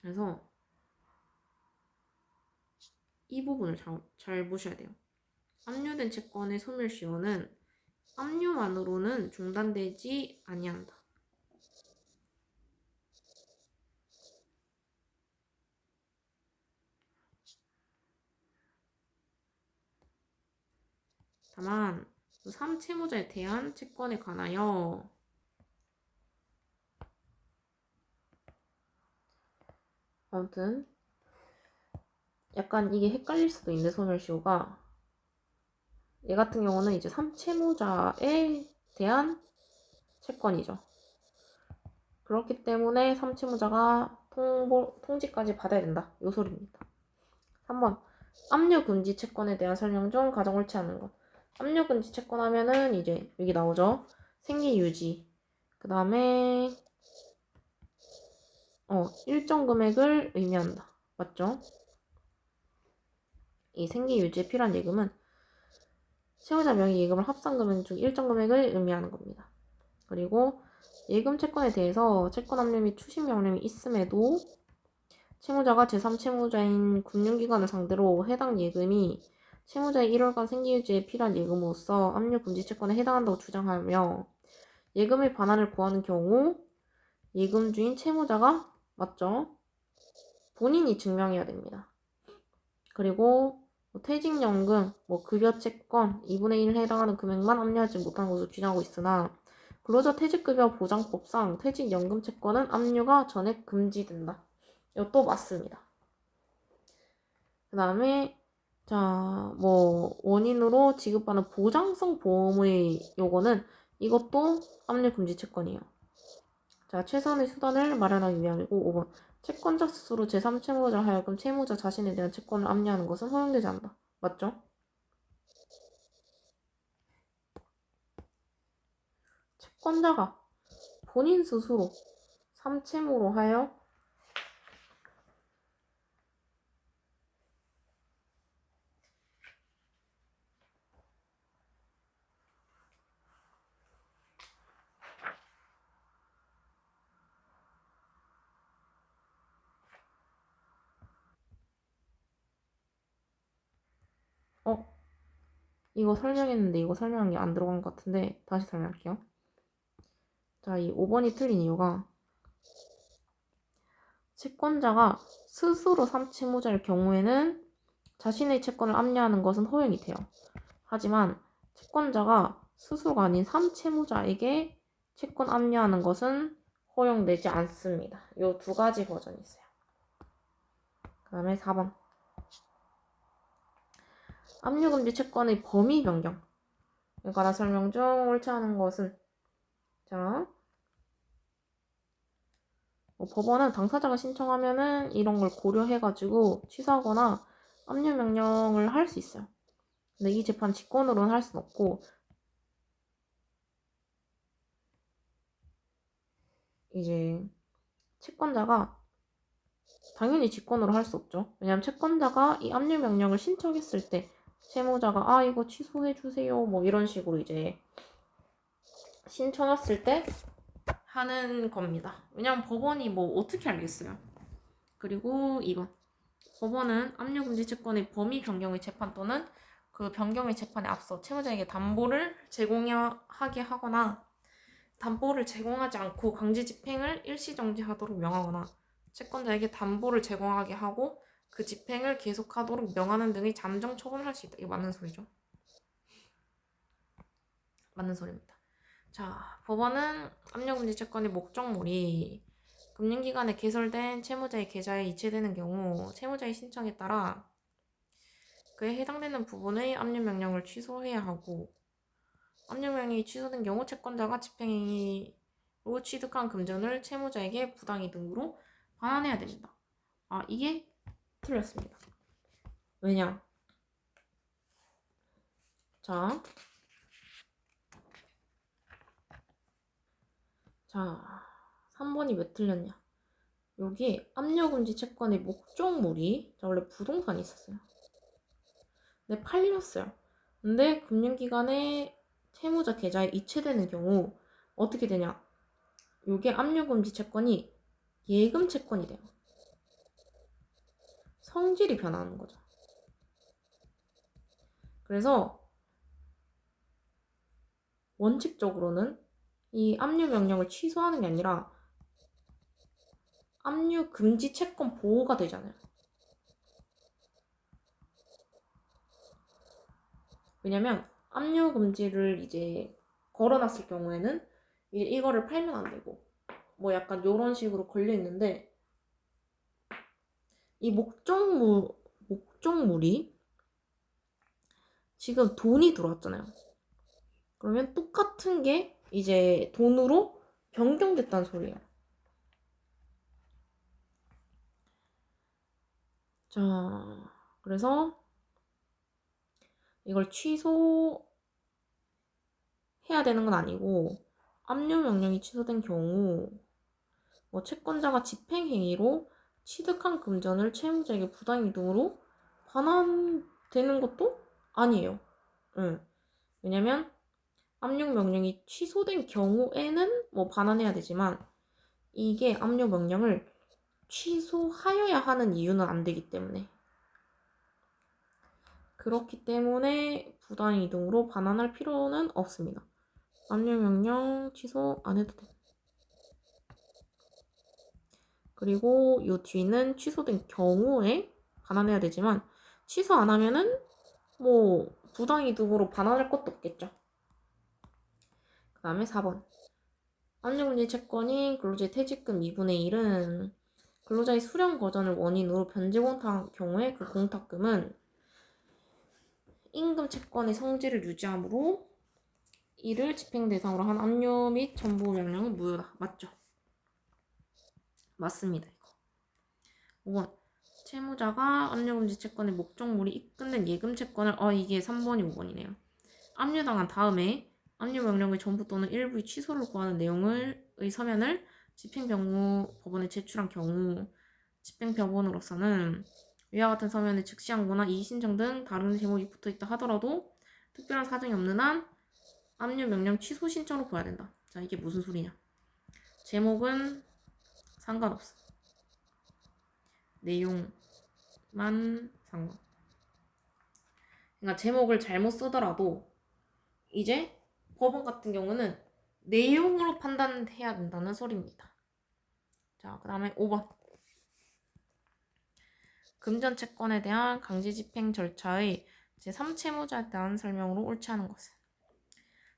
그래서 이 부분을 잘 보셔야 돼요. 압류된 채권의 소멸시효는 압류만으로는 중단되지 아니한다. 다만 3채무자에 대한 채권에 관하여 아무튼 약간 이게 헷갈릴 수도 있는데 소멸시효가 얘 같은 경우는 이제 3채무자에 대한 채권이죠. 그렇기 때문에 3채무자가 통지까지 받아야 된다. 요 소리입니다. 3번 압류금지 채권에 대한 설명 중 가장 옳지 않은 것. 압류금지 채권 하면은 이제 여기 나오죠. 생리유지. 그 다음에 일정 금액을 의미한다. 맞죠? 이 생리유지에 필요한 예금은 채무자 명의 예금을 합산 금액 중 일정 금액을 의미하는 겁니다. 그리고 예금 채권에 대해서 채권 압류 및 추심 명령이 있음에도 채무자가 제3채무자인 금융기관을 상대로 해당 예금이 채무자의 1월간 생계유지에 필요한 예금으로서 압류 금지 채권에 해당한다고 주장하며 예금의 반환을 구하는 경우 예금주인 채무자가 맞죠? 본인이 증명해야 됩니다. 그리고 퇴직연금, 급여채권 2분의 1에 해당하는 금액만 압류하지 못하는 것으로 규정하고 있으나 근로자 퇴직급여 보장법상 퇴직연금 채권은 압류가 전액 금지된다. 이것도 맞습니다. 그 다음에 원인으로 지급받는 보장성 보험의 요거는 이것도 압류 금지 채권이에요. 자, 최선의 수단을 마련하기 위함이고 5번 채권자 스스로 제3채무자 하여금 채무자 자신에 대한 채권을 압류하는 것은 허용되지 않는다. 맞죠? 채권자가 본인 스스로 3채무로 하여 이거 설명했는데 이거 설명한 게 안 들어간 것 같은데 다시 설명할게요. 자, 이 5번이 틀린 이유가 채권자가 스스로 3채무자일 경우에는 자신의 채권을 압류하는 것은 허용이 돼요. 하지만 채권자가 스스로가 아닌 3채무자에게 채권 압류하는 것은 허용되지 않습니다. 이 두 가지 버전이 있어요. 그 다음에 4번 압류금지 채권의 범위 변경에 관한 설명 중 옳지 않은 것은 자, 법원은 당사자가 신청하면은 이런 걸 고려해가지고 취소하거나 압류 명령을 할 수 있어요. 근데 이 재판 직권으로는 할 수는 없고 이제 채권자가 당연히 직권으로 할 수 없죠. 왜냐하면 채권자가 이 압류 명령을 신청했을 때 채무자가 이거 취소해 주세요 뭐 이런 식으로 이제 신청했을 때 하는 겁니다. 왜냐하면 법원이 뭐 어떻게 알겠어요. 그리고 2번 법원은 압류금지 채권의 범위 변경의 재판 또는 그 변경의 재판에 앞서 채무자에게 담보를 제공하게 하거나 담보를 제공하지 않고 강제 집행을 일시정지하도록 명하거나 채권자에게 담보를 제공하게 하고 그 집행을 계속하도록 명하는 등의 잠정 처분을 할 수 있다. 이거 맞는 소리죠. 맞는 소리입니다. 자, 법원은 압류금지 채권의 목적물이 금융기관에 개설된 채무자의 계좌에 이체되는 경우 채무자의 신청에 따라 그에 해당되는 부분의 압류명령을 취소해야 하고 압류명령이 취소된 경우 채권자가 집행행위로 취득한 금전을 채무자에게 부당이득으로 반환해야 됩니다. 이게 틀렸습니다. 왜냐? 자, 3번이 왜 틀렸냐? 여기 압류금지 채권의 목적물이 원래 부동산이 있었어요. 근데 팔렸어요. 근데 금융기관에 채무자 계좌에 이체되는 경우 어떻게 되냐? 요게 압류금지 채권이 예금 채권이 돼요. 성질이 변하는 거죠. 그래서 원칙적으로는 이 압류 명령을 취소하는 게 아니라 압류 금지 채권 보호가 되잖아요. 왜냐면 압류 금지를 이제 걸어놨을 경우에는 이거를 팔면 안 되고 뭐 약간 요런 식으로 걸려 있는데 이 목적물이 지금 돈이 들어왔잖아요. 그러면 똑같은 게 이제 돈으로 변경됐다는 소리예요. 자, 그래서 이걸 취소해야 되는 건 아니고 압류 명령이 취소된 경우 뭐 채권자가 집행행위로 취득한 금전을 채무자에게 부당이득으로 반환되는 것도 아니에요. 왜냐면 압류 명령이 취소된 경우에는 뭐 반환해야 되지만 이게 압류 명령을 취소하여야 하는 이유는 안 되기 때문에 그렇기 때문에 부당이득으로 반환할 필요는 없습니다. 압류 명령 취소 안 해도 돼. 그리고 이 뒤는 취소된 경우에 반환해야 되지만 취소 안 하면은 뭐 부당이득으로 반환할 것도 없겠죠. 그 다음에 4번 압류금지 채권인 근로자의 퇴직금 2분의 1은 근로자의 수령 거전을 원인으로 변제 공탁한 경우에 그 공탁금은 임금 채권의 성질을 유지하므로 이를 집행 대상으로 한 압류 및 전부 명령은 무효다. 맞죠? 맞습니다. 이거 5번 채무자가 압류금지 채권의 목적물이 입금된 예금 채권을 이게 3번이 5번이네요. 압류당한 다음에 압류 명령의 전부 또는 일부의 취소를 구하는 내용의 서면을 집행병무 법원에 제출한 경우 집행병원으로서는 위와 같은 서면에 즉시 항고나 이의신청 등 다른 제목이 붙어있다 하더라도 특별한 사정이 없는 한 압류 명령 취소 신청을 구해야 된다. 자, 이게 무슨 소리냐? 제목은 상관없어. 내용만 상관. 그러니까 제목을 잘못 쓰더라도 이제 법원 같은 경우는 내용으로 판단해야 된다는 소리입니다. 자, 그 다음에 5번. 금전 채권에 대한 강제 집행 절차의 제3채무자에 대한 설명으로 옳지 않은 것은.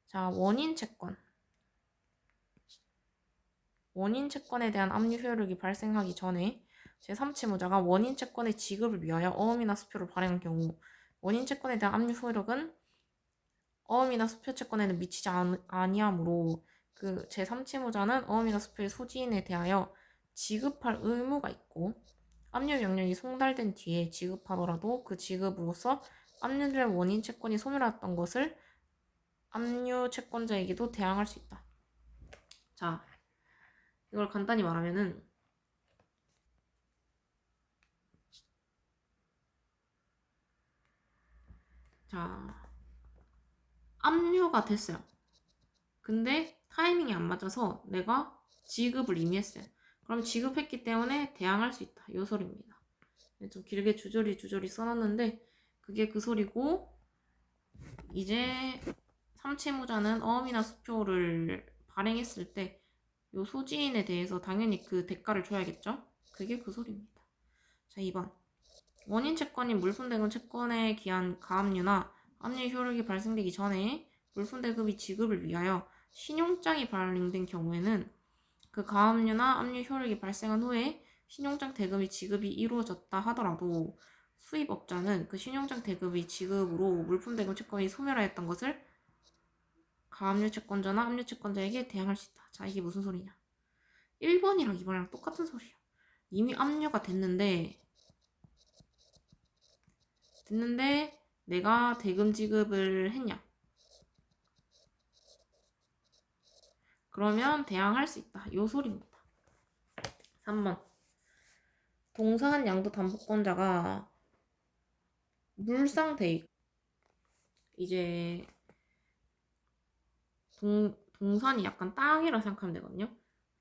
자, 원인 채권. 원인 채권에 대한 압류 효력이 발생하기 전에 제3채무자가 원인 채권의 지급을 위하여 어음이나 수표를 발행한 경우 원인 채권에 대한 압류 효력은 어음이나 수표 채권에는 미치지 아니하므로 그 제3채무자는 어음이나 수표의 소지인에 대하여 지급할 의무가 있고 압류 명령이 송달된 뒤에 지급하더라도 그 지급으로서 압류된 원인 채권이 소멸했던 것을 압류 채권자에게도 대항할 수 있다. 자, 이걸 간단히 말하면은 자, 압류가 됐어요. 근데 타이밍이 안 맞아서 내가 지급을 이미 했어요. 그럼 지급했기 때문에 대항할 수 있다. 이 소리입니다. 좀 길게 주저리 써놨는데 그게 그 소리고 이제 삼채무자는 어음이나 수표를 발행했을 때 요 소지인에 대해서 당연히 그 대가를 줘야겠죠? 그게 그 소리입니다. 자, 2번. 원인 채권인 물품 대금 채권에 기한 가압류나 압류 효력이 발생되기 전에 물품 대금이 지급을 위하여 신용장이 발행된 경우에는 그 가압류나 압류 효력이 발생한 후에 신용장 대금이 지급이 이루어졌다 하더라도 수입업자는 그 신용장 대금이 지급으로 물품 대금 채권이 소멸하였던 것을 가압류 채권자나 압류 채권자에게 대항할 수 있다. 자, 이게 무슨 소리냐? 1번이랑 2번이랑 똑같은 소리야. 이미 압류가 됐는데 내가 대금 지급을 했냐? 그러면 대항할 수 있다. 요 소리입니다. 3번. 동사한 양도 담보권자가 물상대입. 이제 동산이 약간 땅이라 생각하면 되거든요.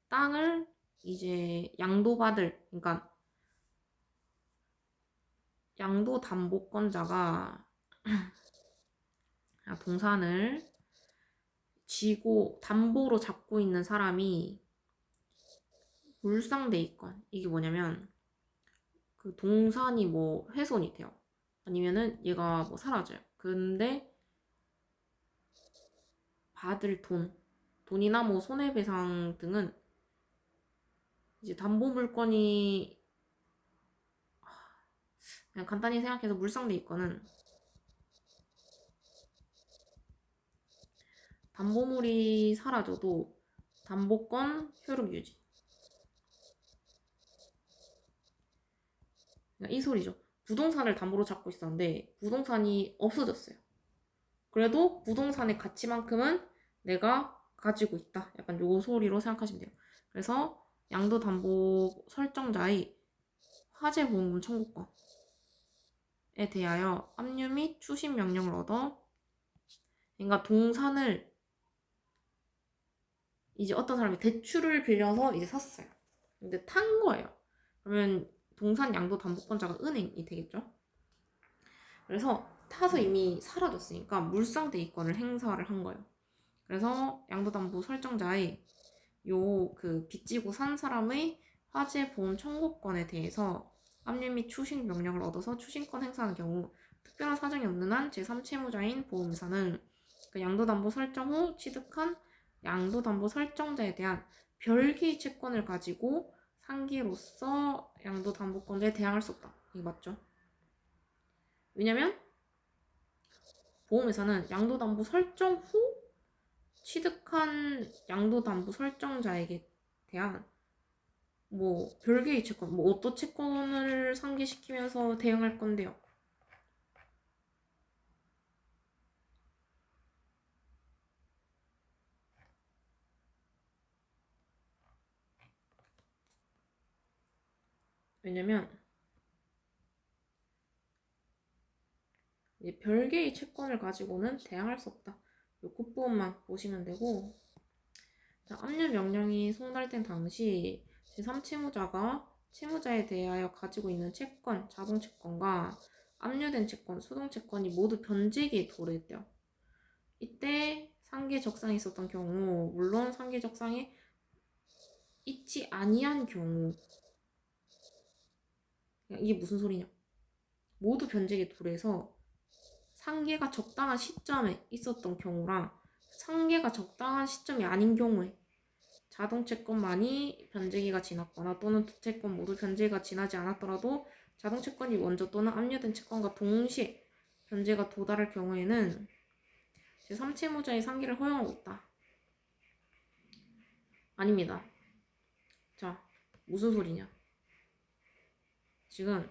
땅을 이제 양도받을, 그러니까 양도 담보권자가 동산을 지고 담보로 잡고 있는 사람이 물상대입권. 이게 뭐냐면 그 동산이 뭐 훼손이 돼요. 아니면은 얘가 뭐 사라져요. 근데 받을 돈이나 뭐 손해배상 등은 이제 담보물권이 그냥 간단히 생각해서 물상대입권은 담보물이 사라져도 담보권 효력 유지. 그러니까 이 소리죠. 부동산을 담보로 잡고 있었는데 부동산이 없어졌어요. 그래도 부동산의 가치만큼은 내가 가지고 있다. 약간 요 소리로 생각하시면 돼요. 그래서 양도담보 설정자의 화재보험금 청구권에 대하여 압류 및 추심 명령을 얻어 그러니까 동산을 이제 어떤 사람이 대출을 빌려서 이제 샀어요. 근데 탄 거예요. 그러면 동산 양도담보권자가 은행이 되겠죠. 그래서 타서 이미 사라졌으니까 물상대입권을 행사를 한 거예요. 그래서 양도담보 설정자의 요 그 빚지고 산 사람의 화재보험 청구권에 대해서 압류 및 추심 명령을 얻어서 추심권 행사하는 경우 특별한 사정이 없는 한 제3채무자인 보험회사는 그 양도담보 설정 후 취득한 양도담보 설정자에 대한 별개의 채권을 가지고 상기로서 양도담보권자에 대항할 수 없다. 이게 맞죠? 왜냐면 보험회사는 양도담보 설정 후 취득한 양도담보 설정자에게 대한 뭐 별개의 채권, 뭐 어떤 채권을 상기시키면서 대응할 건데요. 왜냐면 이제 별개의 채권을 가지고는 대항할 수 없다. 요 끝부분만 보시면 되고 자, 압류 명령이 송달된 당시 제3채무자가 채무자에 대하여 가지고 있는 채권, 자동채권과 압류된 채권, 수동채권이 모두 변제기에 도래했대요. 이때 상계적상이 있었던 경우 물론 상계적상에 있지 아니한 경우 이게 무슨 소리냐 모두 변제기에 도래해서 상계가 적당한 시점에 있었던 경우랑 상계가 적당한 시점이 아닌 경우에 자동채권만이 변제기가 지났거나 또는 두 채권 모두 변제기가 지나지 않았더라도 자동채권이 먼저 또는 압류된 채권과 동시에 변제가 도달할 경우에는 제3채무자의 상기를 허용하고 있다. 아닙니다. 자, 무슨 소리냐? 지금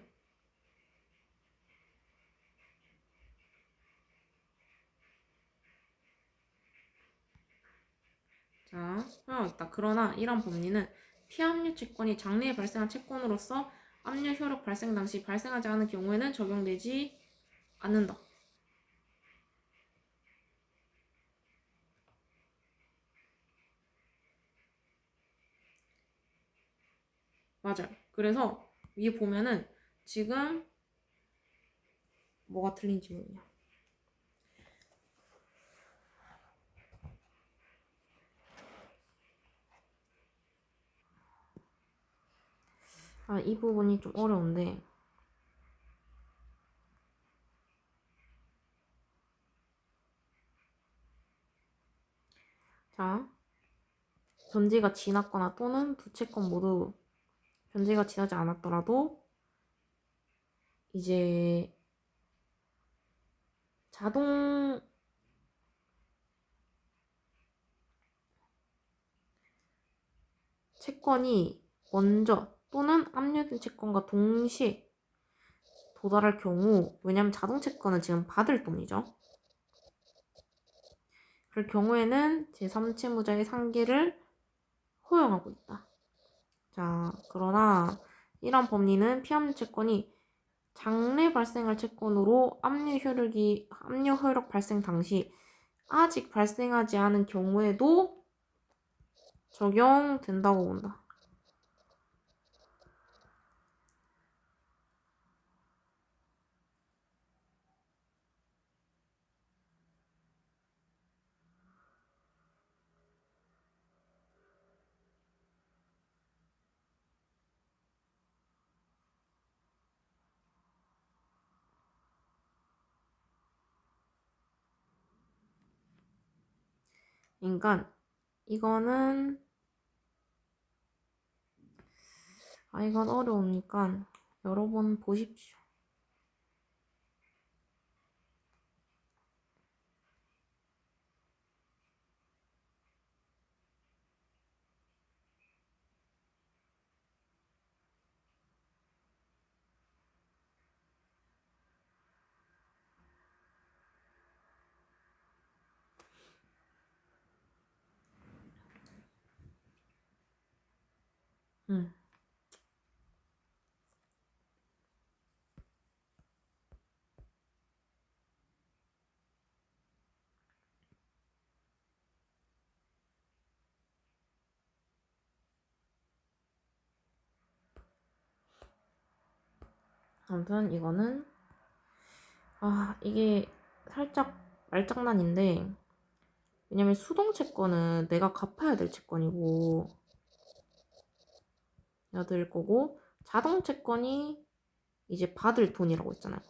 허용하고 있다. 그러나 이런 법리는 피압류 채권이 장래에 발생한 채권으로서 압류 효력 발생 당시 발생하지 않은 경우에는 적용되지 않는다. 맞아요. 그래서 위에 보면은 지금 뭐가 틀린지 모르냐. 이 부분이 좀 어려운데. 자, 변제가 지났거나 또는 두 채권 모두 변제가 지나지 않았더라도 이제 자동 채권이 먼저 또는 압류된 채권과 동시에 도달할 경우, 왜냐면 자동 채권은 지금 받을 돈이죠. 그럴 경우에는 제3채무자의 상기를 허용하고 있다. 자, 그러나 이런 법리는 피압류 채권이 장래 발생할 채권으로 압류 효력 발생 당시 아직 발생하지 않은 경우에도 적용된다고 본다. 그러니까 이건 어려우니까 여러 번 보십시오. 아무튼 이거는 이게 살짝 말장난인데, 왜냐면 수동 채권은 내가 갚아야 될 채권이고 내가 들 거고, 자동 채권이 이제 받을 돈이라고 했잖아요.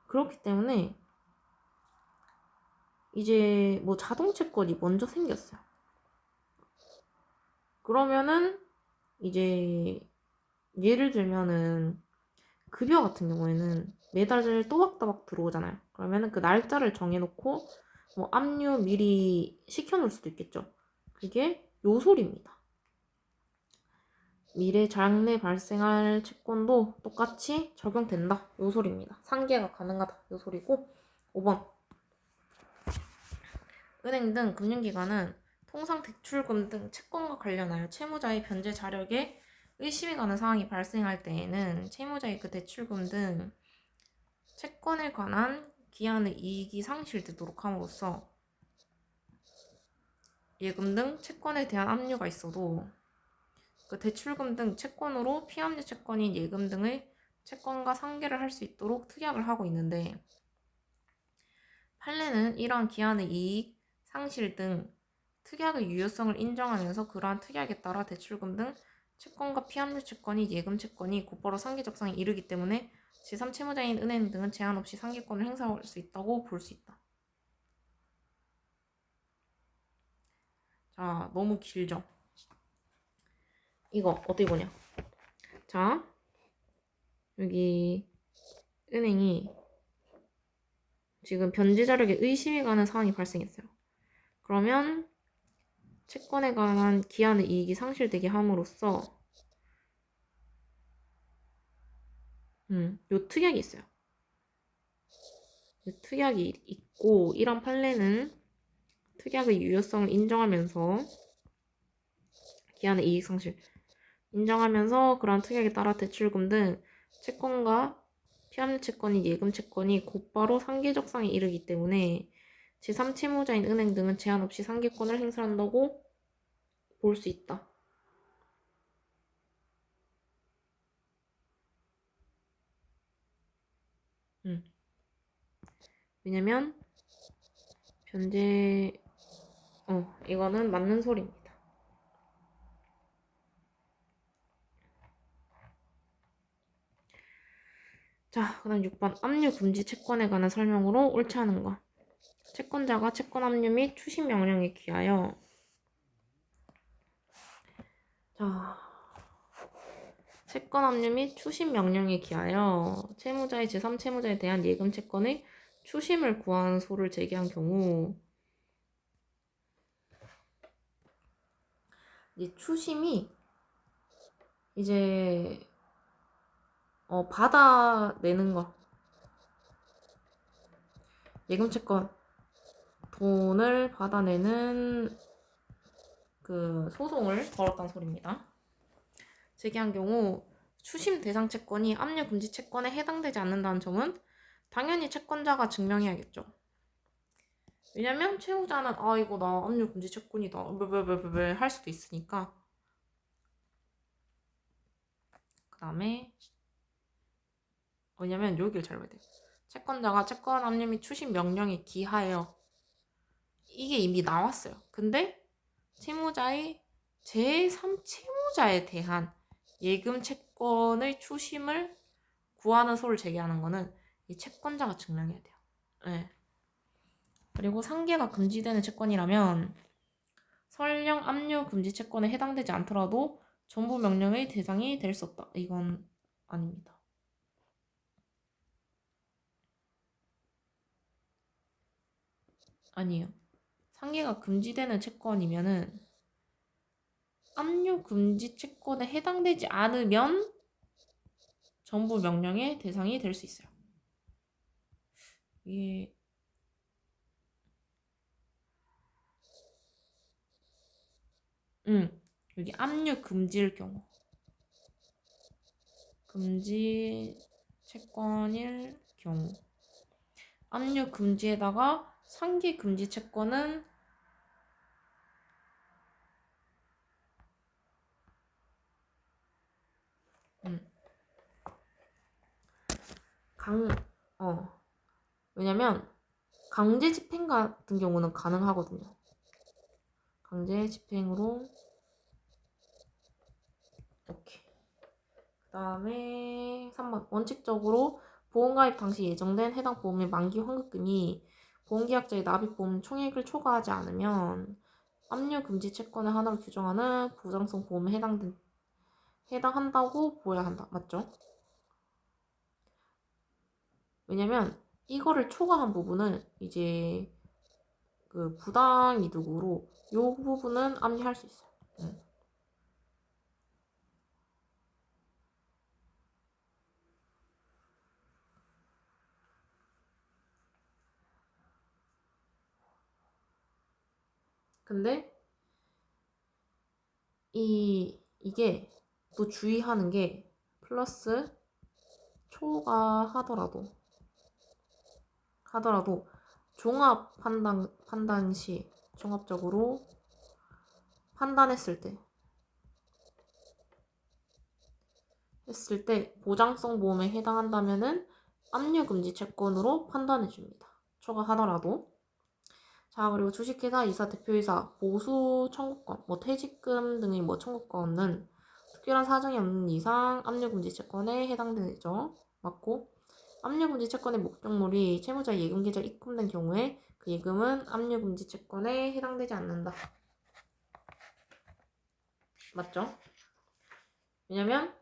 그렇기 때문에 이제 뭐 자동 채권이 먼저 생겼어요. 그러면은 이제 예를 들면은 급여 같은 경우에는 매달 또박또박 들어오잖아요. 그러면은 그 날짜를 정해놓고 뭐 압류 미리 시켜놓을 수도 있겠죠. 그게 요소리입니다. 미래 장래 발생할 채권도 똑같이 적용된다. 요소리입니다. 상계가 가능하다. 요소리고. 5번. 은행 등 금융기관은 통상 대출금 등 채권과 관련하여 채무자의 변제 자력에 의심이 가는 상황이 발생할 때에는 채무자의 그 대출금 등 채권에 관한 기한의 이익이 상실되도록 함으로써 예금 등 채권에 대한 압류가 있어도 그 대출금 등 채권으로 피압류 채권인 예금 등의 채권과 상계를 할 수 있도록 특약을 하고 있는데, 판례는 이러한 기한의 이익, 상실 등 특약의 유효성을 인정하면서 그러한 특약에 따라 대출금 등 채권과 피압류 채권이 예금 채권이 곧바로 상계 적성에 이르기 때문에 제3채무자인 은행 등은 제한 없이 상계권을 행사할 수 있다고 볼 수 있다. 자, 너무 길죠? 이거 어떻게 보냐? 자, 여기 은행이 지금 변제 자력에 의심이 가는 사안이 발생했어요. 그러면 채권에 관한 기한의 이익이 상실되게 함으로써 요 특약이 있어요. 요 특약이 있고 이런 판례는 특약의 유효성을 인정하면서 기한의 이익 상실 인정하면서 그런 특약에 따라 대출금 등 채권과 피압류 채권이 예금 채권이 곧바로 상계적상에 이르기 때문에 제3채무자인 은행 등은 제한 없이 상계권을 행사한다고 볼 수 있다. 왜냐면 변제 이거는 맞는 소리입니다. 자, 그 다음 6번 압류 금지 채권에 관한 설명으로 옳지 않은 것. 채권자가 채권 압류 및 추심 명령에 귀하여 자, 채권 압류 및 추심 명령에 기하여 채무자의 제3채무자에 대한 예금 채권의 추심을 구하는 소를 제기한 경우 이제 추심이 이제 받아내는 거 예금 채권 돈을 받아내는 그 소송을 걸었다는 소리입니다. 제기한 경우 추심 대상 채권이 압류 금지 채권에 해당되지 않는다는 점은 당연히 채권자가 증명해야겠죠. 왜냐면 채무자는 이거 나 압류 금지 채권이다 할 수도 있으니까. 그 다음에 왜냐면 여기를 잘 봐야 돼요. 채권자가 채권 압류 및 추심 명령에 기하여 이게 이미 나왔어요. 근데 채무자의 제3채무자에 대한 예금 채권의 추심을 구하는 소를 제기하는 거는 이 채권자가 증명해야 돼요. 네. 그리고 상계가 금지되는 채권이라면 설령 압류 금지 채권에 해당되지 않더라도 전부 명령의 대상이 될 수 없다. 이건 아닙니다. 아니에요. 상계가 금지되는 채권이면은 압류 금지 채권에 해당되지 않으면 전부 명령의 대상이 될 수 있어요. 이게 여기 압류 금지일 경우 금지 채권일 경우 압류 금지에다가 상계 금지 채권은 왜냐면 강제 집행 같은 경우는 가능하거든요. 강제 집행으로 오케이. 그 다음에 3번 원칙적으로 보험가입 당시 예정된 해당 보험의 만기 환급금이 보험계약자의 납입보험 총액을 초과하지 않으면 압류 금지 채권의 하나로 규정하는 보장성 보험에 해당한다고 보아야 한다. 맞죠? 왜냐면 이거를 초과한 부분은 이제 그 부당이득으로 이 부분은 압류할 수 있어요. 근데 이게 또 주의하는 게 플러스 초과하더라도 종합 판단 시 종합적으로 판단했을 때 보장성 보험에 해당한다면은 압류 금지 채권으로 판단해 줍니다. 초과하더라도. 자, 그리고 주식회사, 이사, 대표이사, 보수 청구권, 퇴직금 등의 청구권은 특별한 사정이 없는 이상 압류금지 채권에 해당되죠. 맞고, 압류금지 채권의 목적물이 채무자 예금계좌 입금된 경우에 그 예금은 압류금지 채권에 해당되지 않는다. 맞죠? 왜냐면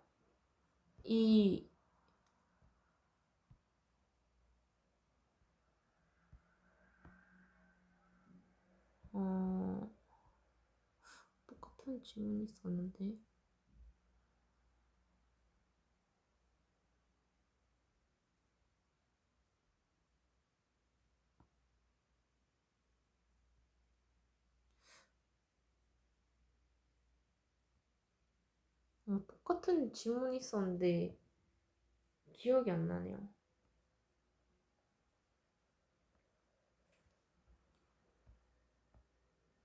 똑같은 질문이 있었는데. 똑같은 질문이 있었는데 기억이 안 나네요.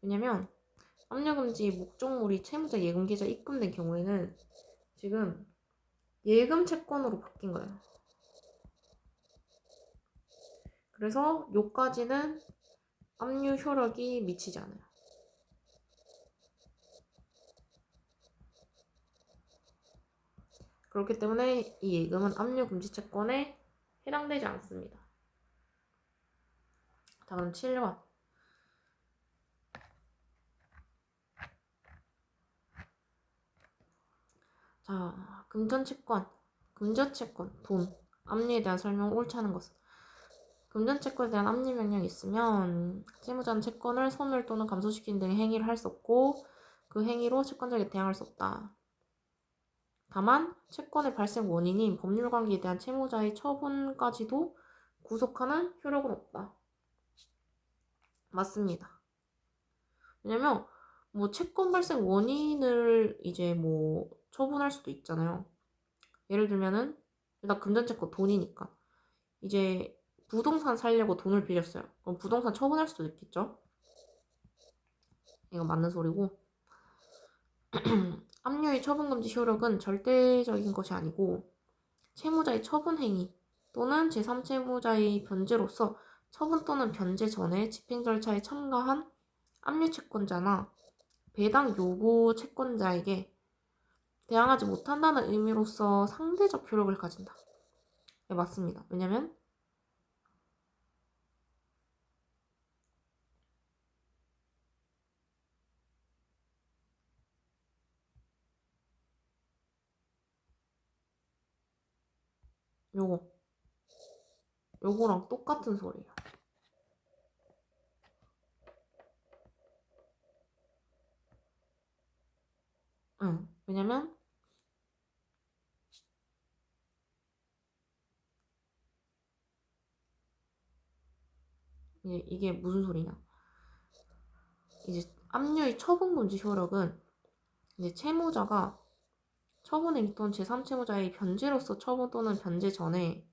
왜냐면 압류금지 목적물이 채무자 예금계좌 입금된 경우에는 지금 예금 채권으로 바뀐 거예요. 그래서 요까지는 압류 효력이 미치지 않아요. 그렇기 때문에 이 예금은 압류금지 채권에 해당되지 않습니다. 자, 그럼 7번. 자, 금전채권, 돈, 압류에 대한 설명 옳지 않은 것은 금전채권에 대한 압류 명령이 있으면 채무자는 채권을 소멸 또는 감소시키는 등의 행위를 할 수 없고 그 행위로 채권자에게 대항할 수 없다. 다만 채권의 발생 원인인 법률관계에 대한 채무자의 처분까지도 구속하는 효력은 없다. 맞습니다. 왜냐면 뭐 채권 발생 원인을 이제 뭐 처분할 수도 있잖아요. 예를 들면은 일단 금전채권 돈이니까 이제 부동산 살려고 돈을 빌렸어요. 그럼 부동산 처분할 수도 있겠죠? 이거 맞는 소리고 압류의 처분금지 효력은 절대적인 것이 아니고 채무자의 처분 행위 또는 제3채무자의 변제로서 처분 또는 변제 전에 집행 절차에 참가한 압류 채권자나 배당 요구 채권자에게 대항하지 못한다는 의미로서 상대적 효력을 가진다. 네, 맞습니다. 왜냐면 요거랑 똑같은 소리예요. 응. 왜냐면 이게 무슨 소리냐? 이제 압류의 처분금지 효력은 이제 채무자가 처분행위 또는 제3채무자의 변제로서 처분 또는 변제 전에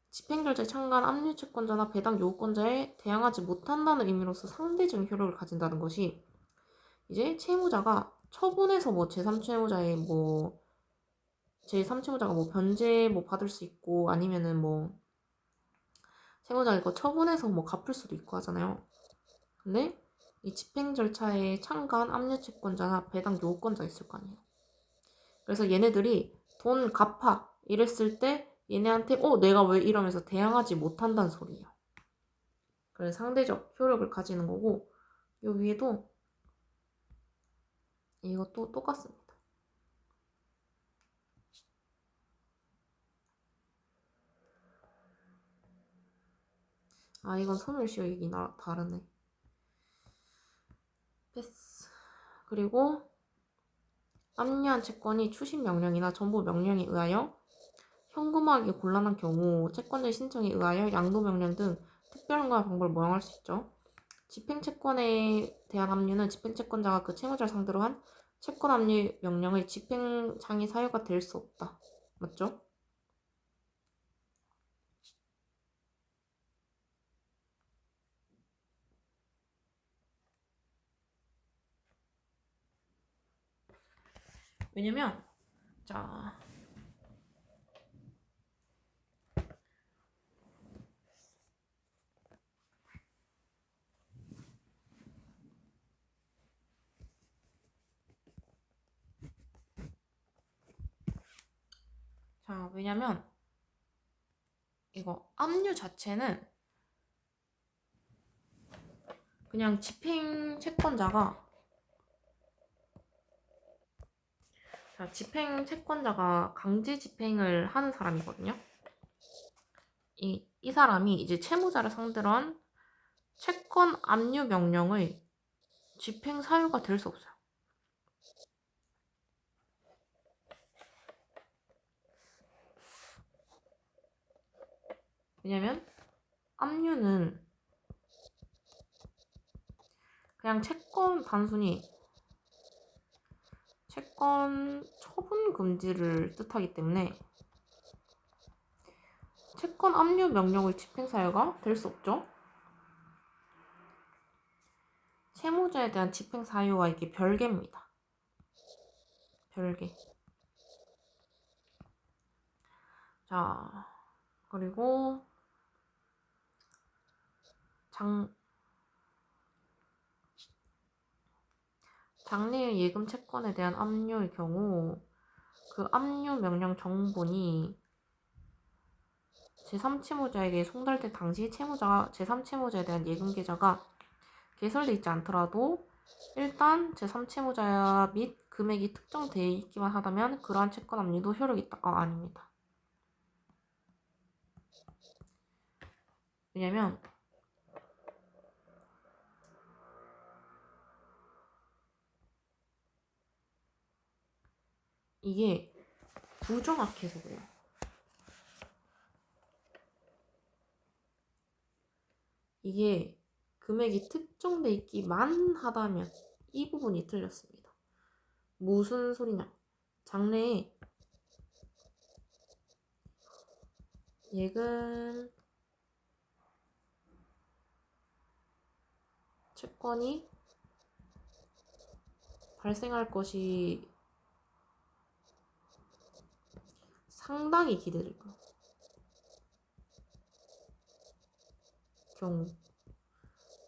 집행결제에 참가한 압류채권자나 배당 요구권자에 대항하지 못한다는 의미로서 상대적인 효력을 가진다는 것이 이제 채무자가 처분해서 뭐 제3채무자의 뭐 제3채무자가 뭐 변제 뭐 받을 수 있고 아니면은 뭐 채무자가 이거 처분해서 뭐 갚을 수도 있고 하잖아요. 근데 이 집행 절차에 참가한 압류채권자나 배당 요구권자 있을 거 아니에요. 그래서 얘네들이 돈 갚아 이랬을 때 얘네한테 내가 왜 이러면서 대항하지 못한다는 소리예요. 그래서 상대적 효력을 가지는 거고 요 위에도 이것도 똑같습니다. 아 이건 소멸시효 얘기 다르네. 패스. 그리고 압류한 채권이 추심 명령이나 전부 명령에 의하여 현금화하기 곤란한 경우 채권자의 신청에 의하여 양도 명령 등 특별한과 방법을 모형할 수 있죠. 집행채권에 대한 압류는 집행채권자가 그 채무자를 상대로 한 채권 압류 명령의 집행장애 사유가 될 수 없다. 맞죠? 왜냐면 자 왜냐면 이거 압류 자체는 그냥 집행 채권자가 강제 집행을 하는 사람이거든요. 이 사람이 이제 채무자를 상대로 한 채권 압류 명령의 집행 사유가 될 수 없어요. 왜냐면 압류는 그냥 채권 단순히 채권 처분 금지를 뜻하기 때문에 채권 압류 명령의 집행 사유가 될 수 없죠. 채무자에 대한 집행 사유와 이게 별개입니다. 별개. 자, 그리고 장래의 예금 채권에 대한 압류의 경우 그 압류 명령 정본이 제3채무자에게 송달될 당시 채무자가 제3채무자에 대한 예금 계좌가 개설돼 있지 않더라도 일단 제3채무자 및 금액이 특정되어 있기만 하다면 그러한 채권 압류도 효력이 있다. 아닙니다. 왜냐면 이게 부정확해서 그래요. 이게 금액이 특정돼 있기만 하다면 이 부분이 틀렸습니다. 무슨 소리냐? 장래에 예금 채권이 발생할 것이 상당히 기대될 경우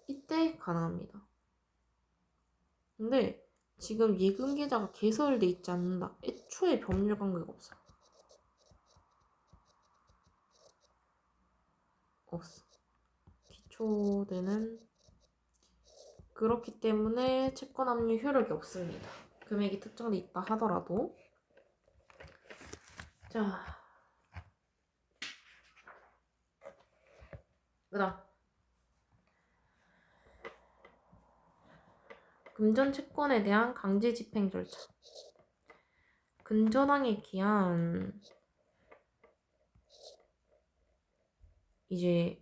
이때 가능합니다. 근데 지금 예금 계좌가 개설돼 있지 않는다. 애초에 법률 관계가 없어. 없어. 기초되는 그렇기 때문에 채권 압류 효력이 없습니다. 금액이 특정돼 있다 하더라도. 자, 그다음 금전 채권에 대한 강제 집행 절차. 근저당에 기한 이제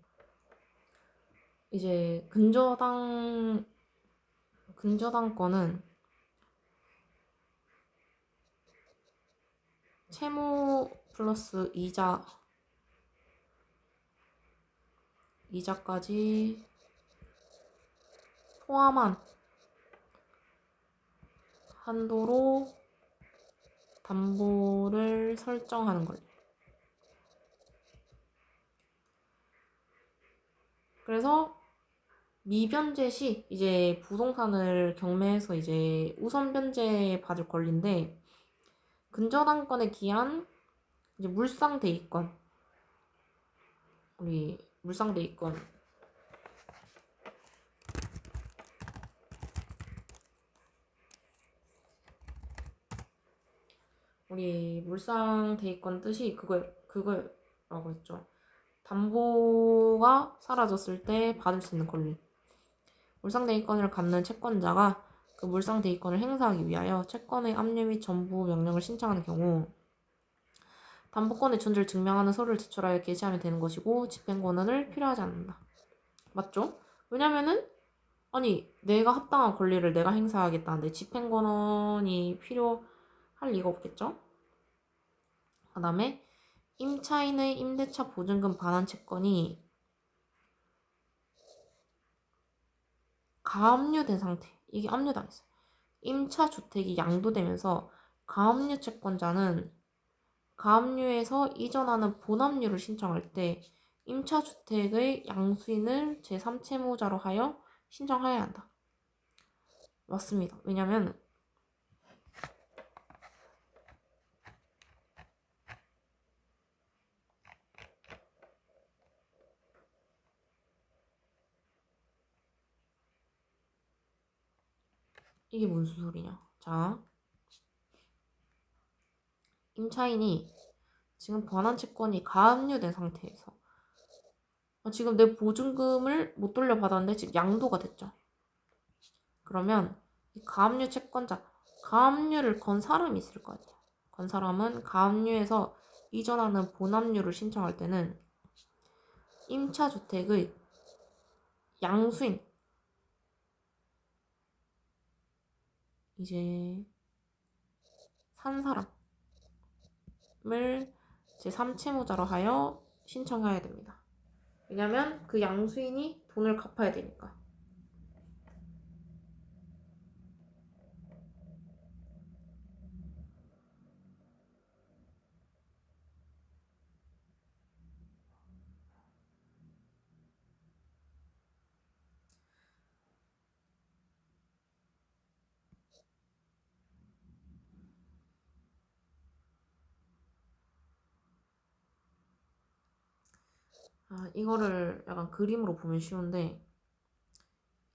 근저당권은 채무 플러스 이자까지 포함한 한도로 담보를 설정하는 거예요. 그래서 미변제 시 이제 부동산을 경매해서 이제 우선 변제 받을 권리인데 근저당권에 기한 이제 물상대위권 우리 물상대위권 우리 물상대위권 뜻이 그거라고 했죠. 담보가 사라졌을 때 받을 수 있는 권리. 물상대위권을 갖는 채권자가 그 물상대위권을 행사하기 위하여 채권의 압류 및 전부 명령을 신청하는 경우 담보권의 존재를 증명하는 서류를 제출하여 게시하면 되는 것이고 집행권한을 필요하지 않는다. 맞죠? 왜냐면은 아니 내가 합당한 권리를 내가 행사하겠다는데 집행권한이 필요할 리가 없겠죠? 그 다음에 임차인의 임대차 보증금 반환 채권이 가압류된 상태. 이게 압류당했어요. 임차 주택이 양도되면서 가압류 채권자는 가압류에서 이전하는 본압류를 신청할 때 임차 주택의 양수인을 제3채무자로 하여 신청하여야 한다. 맞습니다. 왜냐면 이게 무슨 소리냐? 자, 임차인이 지금 반환 채권이 가압류된 상태에서 지금 내 보증금을 못 돌려받았는데 지금 양도가 됐죠. 그러면 이 가압류 채권자, 가압류를 건 사람이 있을 거 아니에요. 건 사람은 가압류에서 이전하는 본압류를 신청할 때는 임차 주택의 양수인, 이제 산 사람을 제3채무자로 하여 신청해야 됩니다. 왜냐면 그 양수인이 돈을 갚아야 되니까. 이거를 약간 그림으로 보면 쉬운데,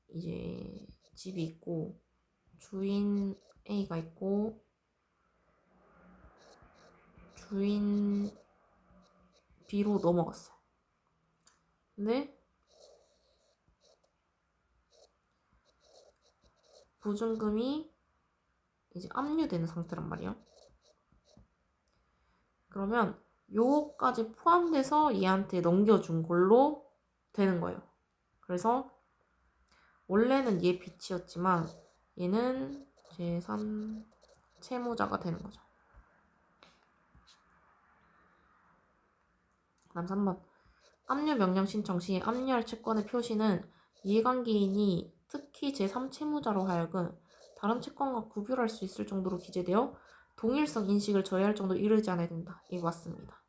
이제 집이 있고 주인 A가 있고 주인 B로 넘어갔어요. 근데 보증금이 이제 압류되는 상태란 말이에요. 그러면 요거까지 포함돼서 얘한테 넘겨준 걸로 되는 거예요. 그래서 원래는 얘 빚이었지만 얘는 제3 채무자가 되는 거죠. 다음 3번. 압류 명령 신청 시 압류할 채권의 표시는 이해관계인이 특히 제3채무자로 하여금 다른 채권과 구별할 수 있을 정도로 기재되어 동일성 인식을 저해할 정도로 이르지 않아야 된다. 이거 맞습니다.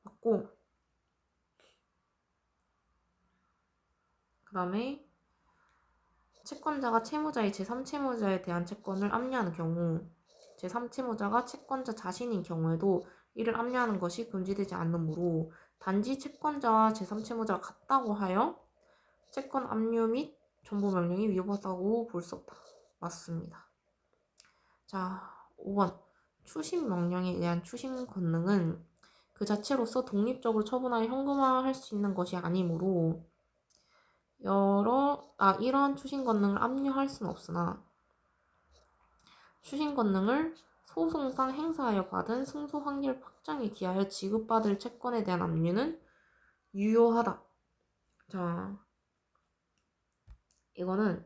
맞고, 그 다음에 채권자가 채무자의 제3채무자에 대한 채권을 압류하는 경우 제3채무자가 채권자 자신인 경우에도 이를 압류하는 것이 금지되지 않으므로 단지 채권자와 제3채무자가 같다고 하여 채권 압류 및 존보 명령이 위법하다고 볼 수 없다. 맞습니다. 자, 5번. 추심 명령에 의한 추심 권능은 그 자체로서 독립적으로 처분하여 현금화할 수 있는 것이 아니므로 이러한 추심 권능을 압류할 수는 없으나 추심 권능을 소송상 행사하여 받은 승소 확률 확장에 기하여 지급받을 채권에 대한 압류는 유효하다. 자, 이거는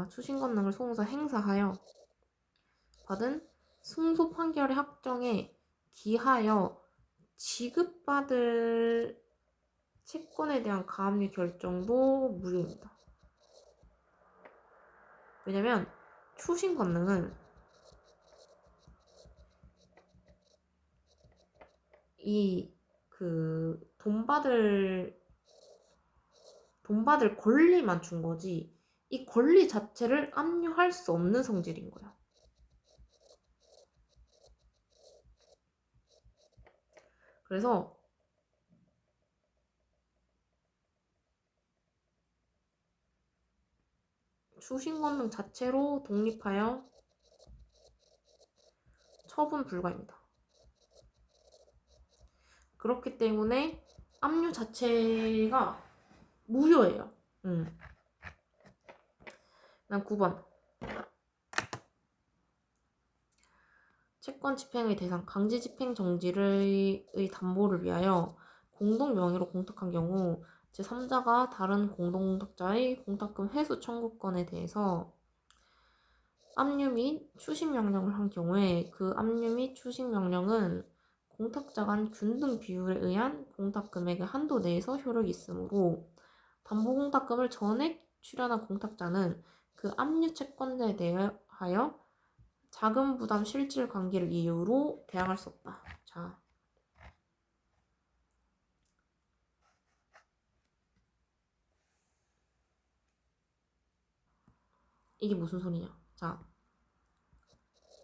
추심 권능을 소송상 행사하여 받은 승소 판결의 확정에 기하여 지급받을 채권에 대한 가압류 결정도 무효입니다. 왜냐면 추심 권능은 돈 받을 권리만 준 거지 이 권리 자체를 압류할 수 없는 성질인 거야. 그래서 추심 권능 자체로 독립하여 처분 불가입니다. 그렇기 때문에 압류 자체가 무효예요. 난 9번. 채권 집행의 대상, 강제 집행 정지의 담보를 위하여 공동 명의로 공탁한 경우 제3자가 다른 공동공탁자의 공탁금 회수 청구권에 대해서 압류 및 추심 명령을 한 경우에 그 압류 및 추심 명령은 공탁자 간 균등 비율에 의한 공탁 금액의 한도 내에서 효력이 있으므로 담보 공탁금을 전액 출연한 공탁자는 그 압류 채권자에 대하여 자금 부담 실질 관계를 이유로 대항할 수 없다. 자, 이게 무슨 소리냐? 자,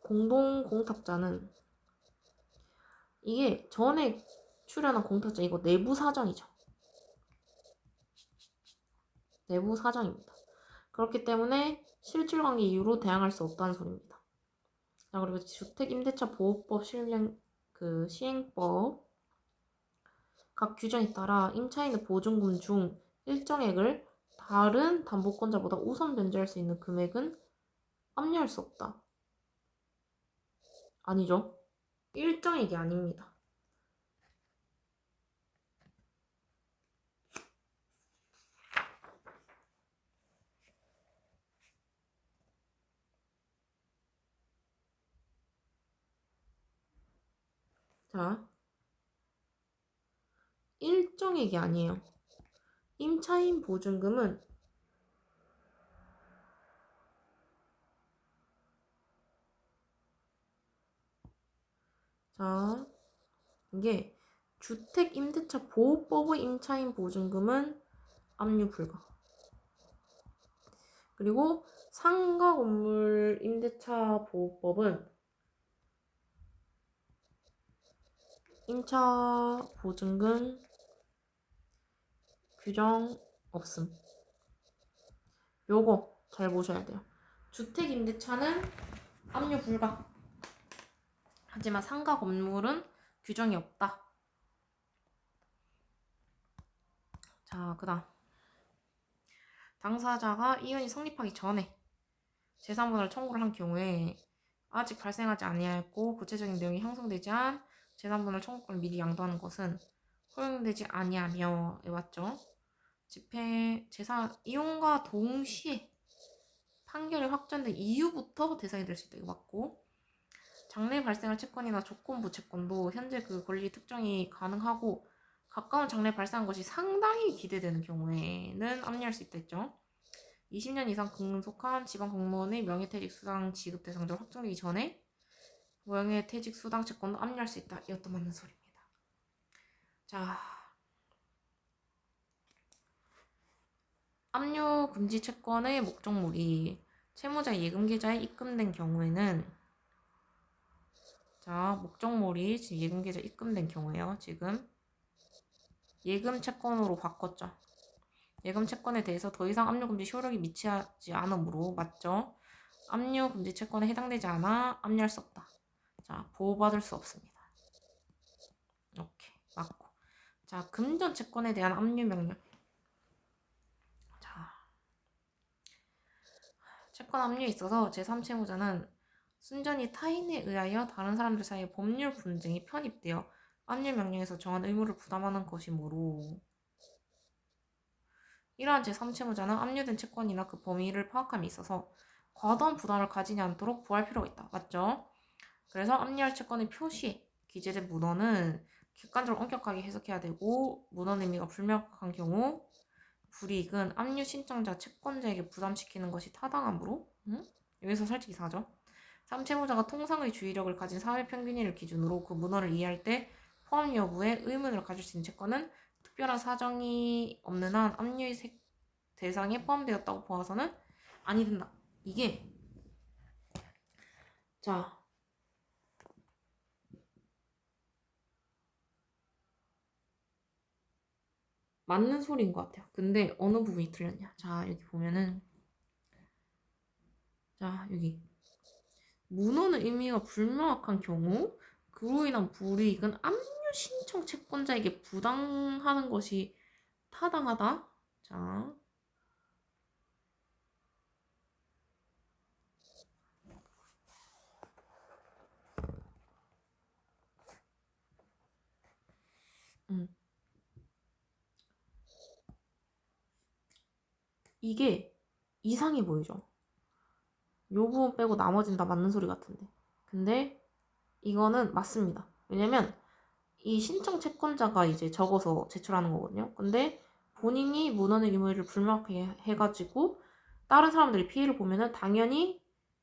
공동 공탁자는 이게 전에 출연한 공탁자 이거 내부 사정이죠. 내부 사정입니다. 그렇기 때문에 실질관계 이유로 대항할 수 없다는 소리입니다. 자, 그리고 주택임대차 보호법 시행법 각 규정에 따라 임차인의 보증금 중 일정액을 다른 담보권자보다 우선 변제할 수 있는 금액은 압류할 수 없다. 아니죠. 일정액이 아닙니다. 자, 일정액이 아니에요. 임차인 보증금은 자, 이게 주택임대차보호법의 임차인 보증금은 압류 불가. 그리고 상가 건물 임대차 보호법은 임차 보증금 규정 없음. 요거 잘 보셔야 돼요. 주택임대차는 압류 불가. 하지만 상가 건물은 규정이 없다. 자, 그다음 당사자가 이혼이 성립하기 전에 재산분할 청구를 한 경우에 아직 발생하지 아니하였고 구체적인 내용이 형성되지 않은 재산분할 청구권을 미리 양도하는 것은 허용되지 아니하며 맞죠? 집행 재산 이혼과 동시에 판결이 확정된 이후부터 대상이 될 수 있다. 이거 맞고 장래 발생할 채권이나 조건부 채권도 현재 그 권리 특정이 가능하고 가까운 장래 발생한 것이 상당히 기대되는 경우에는 압류할 수 있다 했죠. 20년 이상 근속한 지방 공무원의 명예퇴직 수당 지급 대상자로 확정되기 전에 명예퇴직 수당 채권도 압류할 수 있다. 이것도 맞는 소리입니다. 자, 압류 금지 채권의 목적물이 채무자 예금 계좌에 입금된 경우에는 자, 목적물이 지금 예금 계좌에 입금된 경우에요. 지금 예금 채권으로 바꿨죠. 예금 채권에 대해서 더 이상 압류 금지 효력이 미치지 않으므로 맞죠? 압류 금지 채권에 해당되지 않아 압류할 수 없다. 자, 보호받을 수 없습니다. 이렇게 맞고. 자, 금전 채권에 대한 압류 명령. 자, 채권 압류에 있어서 제3채무자는 순전히 타인에 의하여 다른 사람들 사이에 법률 분쟁이 편입되어 압류 명령에서 정한 의무를 부담하는 것이므로 이러한 제3채무자는 압류된 채권이나 그 범위를 파악함에 있어서 과도한 부담을 가지지 않도록 보호할 필요가 있다. 맞죠? 그래서 압류할 채권의 표시에 기재된 문헌은 객관적으로 엄격하게 해석해야 되고 문헌 의미가 불명확한 경우 불이익은 압류 신청자 채권자에게 부담시키는 것이 타당하므로 여기서 살짝 이상하죠. 3채무자가 통상의 주의력을 가진 사회평균일을 기준으로 그 문헌을 이해할 때 포함 여부에 의문을 가질 수 있는 채권은 특별한 사정이 없는 한 압류의 대상에 포함되었다고 보아서는 아니 된다. 이게 자 맞는 소리인 것 같아요. 근데 어느 부분이 틀렸냐? 자 여기 보면은 자 여기 문헌의 의미가 불명확한 경우 그로 인한 불이익은 압류 신청 채권자에게 부담하는 것이 타당하다. 자, 이게 이상해 보이죠? 요 부분 빼고 나머지는 다 맞는 소리 같은데. 근데 이거는 맞습니다. 왜냐면 이 신청 채권자가 이제 적어서 제출하는 거거든요. 근데 본인이 문헌의 의무를 불명확하게 해가지고 다른 사람들이 피해를 보면은 당연히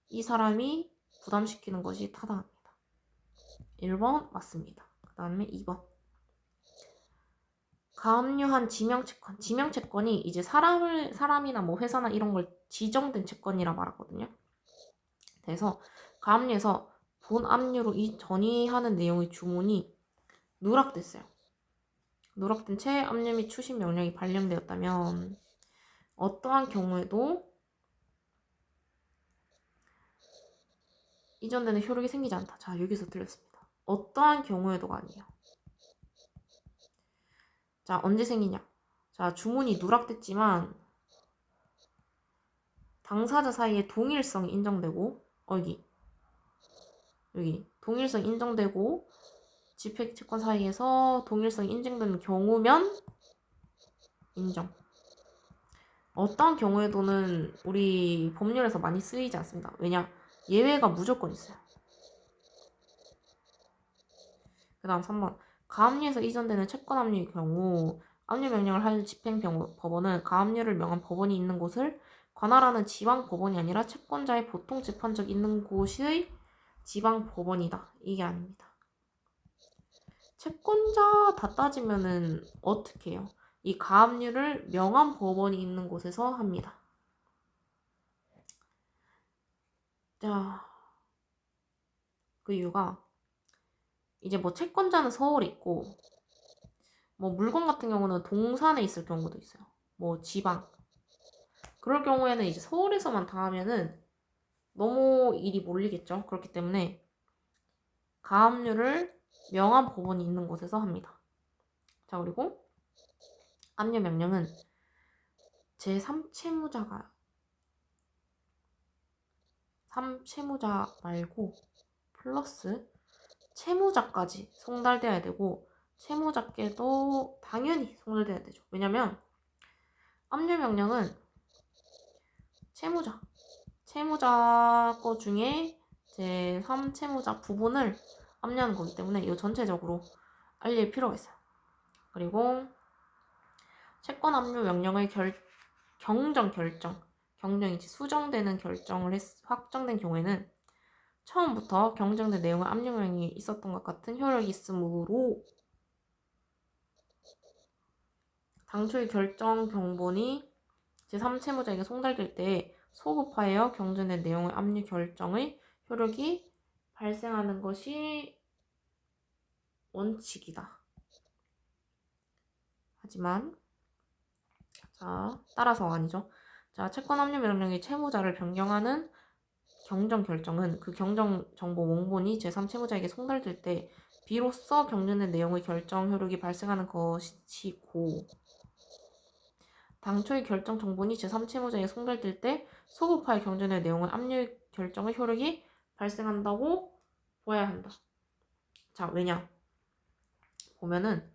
이 사람이 부담시키는 것이 타당합니다. 1번 맞습니다. 그 다음에 2번. 가압류한 지명채권. 지명채권이 이제 사람이나 뭐 회사나 이런 걸 지정된 채권이라 말하거든요. 그래서 가압류에서 본 압류로 이 전이하는 내용의 주문이 누락됐어요. 누락된 채 압류 및 추심 명령이 발령되었다면 어떠한 경우에도 이전되는 효력이 생기지 않다. 자, 여기서 틀렸습니다. 어떠한 경우에도가 아니에요. 자, 언제 생기냐? 자, 주문이 누락됐지만 당사자 사이의 동일성이 인정되고 여기 동일성 인정되고 집행 채권 사이에서 동일성이 인정되는 경우면 인정. 어떠한 경우에도는 우리 법률에서 많이 쓰이지 않습니다. 왜냐? 예외가 무조건 있어요. 그 다음 3번. 가압류에서 이전되는 채권 압류의 경우 압류 명령을 할 집행법원은 가압류를 명한 법원이 있는 곳을 관할하는 지방법원이 아니라 채권자의 보통 재판적 있는 곳의 지방법원이다. 이게 아닙니다. 채권자 다 따지면은 어떻게 해요? 이 가압류를 명한 법원이 있는 곳에서 합니다. 자, 그 이유가 이제 뭐 채권자는 서울에 있고 뭐 물건 같은 경우는 동산에 있을 경우도 있어요. 뭐 지방. 그럴 경우에는 이제 서울에서만 다 하면은 너무 일이 몰리겠죠. 그렇기 때문에 가압류를 명한 법원이 있는 곳에서 합니다. 자, 그리고 압류 명령은 제3채무자가 3채무자 말고 플러스 채무자까지 송달돼야 되고 채무자께도 당연히 송달돼야 되죠. 왜냐면 압류 명령은 채무자 거 중에 제3채무자 부분을 압류하는 거기 때문에 이 전체적으로 알릴 필요가 있어요. 그리고 채권 압류 명령의 경정이 수정되는 결정을 확정된 경우에는 처음부터 경정된 내용의 압류 명령이 있었던 것 같은 효력이 있으므로 당초의 결정 경본이 제3채무자에게 송달될 때 소급하여 경정된 내용의 압류 결정의 효력이 발생하는 것이 원칙이다. 하지만 따라서 아니죠. 채권 압류 명령이 채무자를 변경하는 경정 결정은 그 경정 정보 원본이 제3채무자에게 송달될 때 비로소 경정된 내용의 결정 효력이 발생하는 것이고 당초의 결정 정본이 제3채무자에게 송달될 때 소급하여 경정된 내용의 압류 결정의 효력이 발생한다고 보아야 한다. 자, 왜냐? 보면은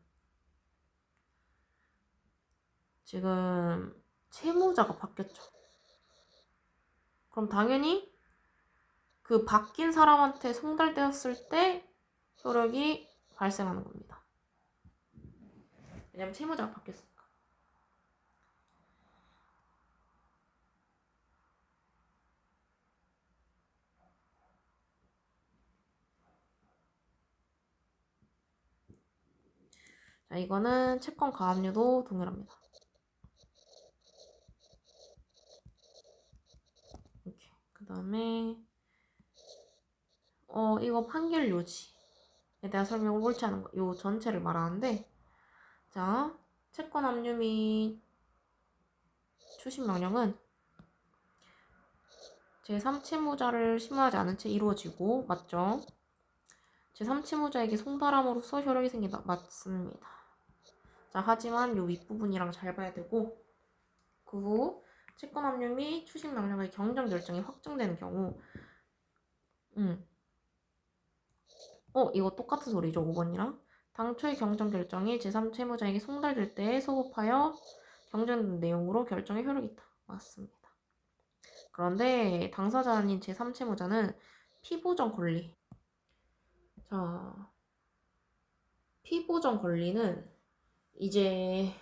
지금 채무자가 바뀌었죠. 그럼 당연히 그 바뀐 사람한테 송달되었을 때 효력이 발생하는 겁니다. 왜냐면 채무자가 바뀌었으니까. 자, 이거는 채권 가압류도 동일합니다. 이렇게. 그 다음에 이거 판결 요지에 대한 설명을 옳지 않은 거, 요 전체를 말하는데, 자, 채권 압류 및 추심 명령은 제3채무자를 심의하지 않은 채 이루어지고, 맞죠? 제3채무자에게 송달함으로써 효력이 생긴다. 맞습니다. 자, 하지만 요 윗부분이랑 잘 봐야 되고, 그 후 채권 압류 및 추심 명령의 경정 결정이 확정되는 경우, 이거 똑같은 소리죠, 5번이랑. 당초의 경정 결정이 제3채무자에게 송달될 때에 소급하여 경정된 내용으로 결정의 효력이 있다. 맞습니다. 그런데 당사자 아닌 제3채무자는 피보정 권리. 자, 피보정 권리는 이제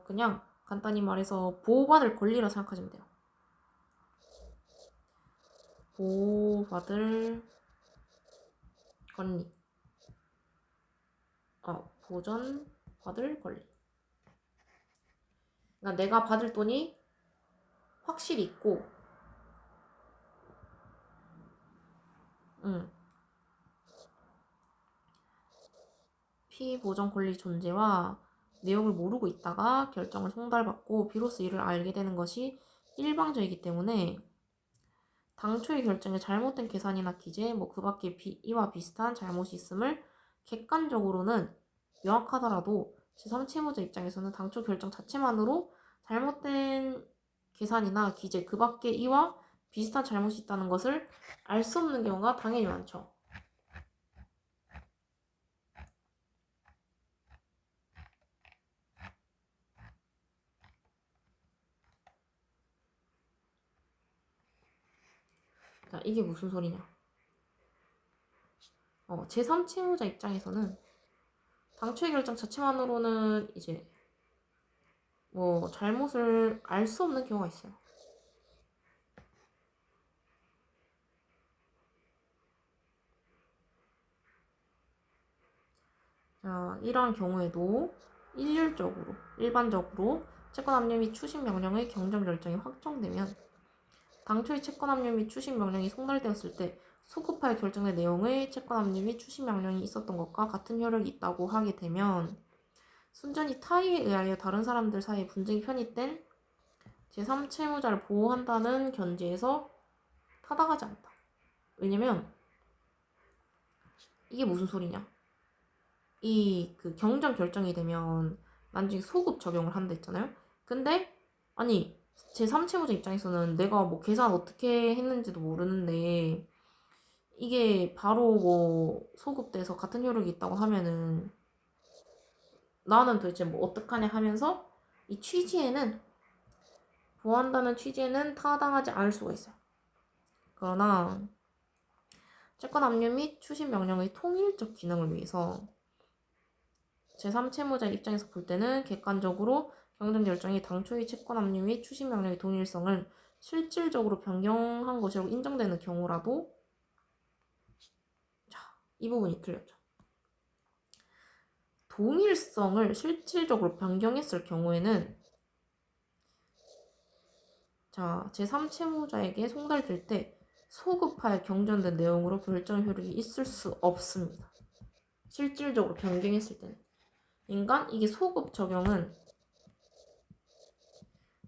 그냥 간단히 말해서 보호받을 권리라 생각하시면 돼요. 보호받을 권리. 보전받을 권리. 그러니까 내가 받을 돈이 확실히 있고, 피보정 권리 존재와 내용을 모르고 있다가 결정을 송달받고 비로소 이를 알게 되는 것이 일방적이기 때문에 당초의 결정에 잘못된 계산이나 기재, 그 밖에 이와 비슷한 잘못이 있음을 객관적으로는 명확하더라도 제3채무자 입장에서는 당초 결정 자체만으로 잘못된 계산이나 기재 그 밖에 이와 비슷한 잘못이 있다는 것을 알 수 없는 경우가 당연히 많죠. 자, 이게 무슨 소리냐? 제3채무자 입장에서는 당초의 결정 자체만으로는 이제 뭐 잘못을 알 수 없는 경우가 있어요. 자, 이러한 경우에도 일반적으로 채권 압류 및 추심 명령의 경정 결정이 확정되면 당초의 채권 압류 및 추심 명령이 송달되었을 때 소급하여 결정된 내용의 채권 압류 및 추심 명령이 있었던 것과 같은 효력이 있다고 하게 되면 순전히 타의에 의하여 다른 사람들 사이에 분쟁이 편입된 제3채무자를 보호한다는 견지에서 타당하지 않다. 왜냐면 이게 무슨 소리냐? 이 그 경정 결정이 되면 나중에 소급 적용을 한다 했잖아요. 근데 아니 제3채무자 입장에서는 내가 뭐 계산 어떻게 했는지도 모르는데 이게 바로 뭐 소급돼서 같은 효력이 있다고 하면은 나는 도대체 뭐 어떡하냐 하면서 이 취지에는 보호한다는 취지에는 타당하지 않을 수가 있어요. 그러나 채권 압류 및 추심 명령의 통일적 기능을 위해서 제3채무자 입장에서 볼 때는 객관적으로 경정 결정이 당초의 채권 압류 및 추심 명령의 동일성을 실질적으로 변경한 것이라고 인정되는 경우라도 자, 이 부분이 틀렸죠. 동일성을 실질적으로 변경했을 경우에는 자, 제3채무자에게 송달될 때 소급하여 경전된 내용으로 결정 효력이 있을 수 없습니다. 실질적으로 변경했을 때는. 인간 이게 소급 적용은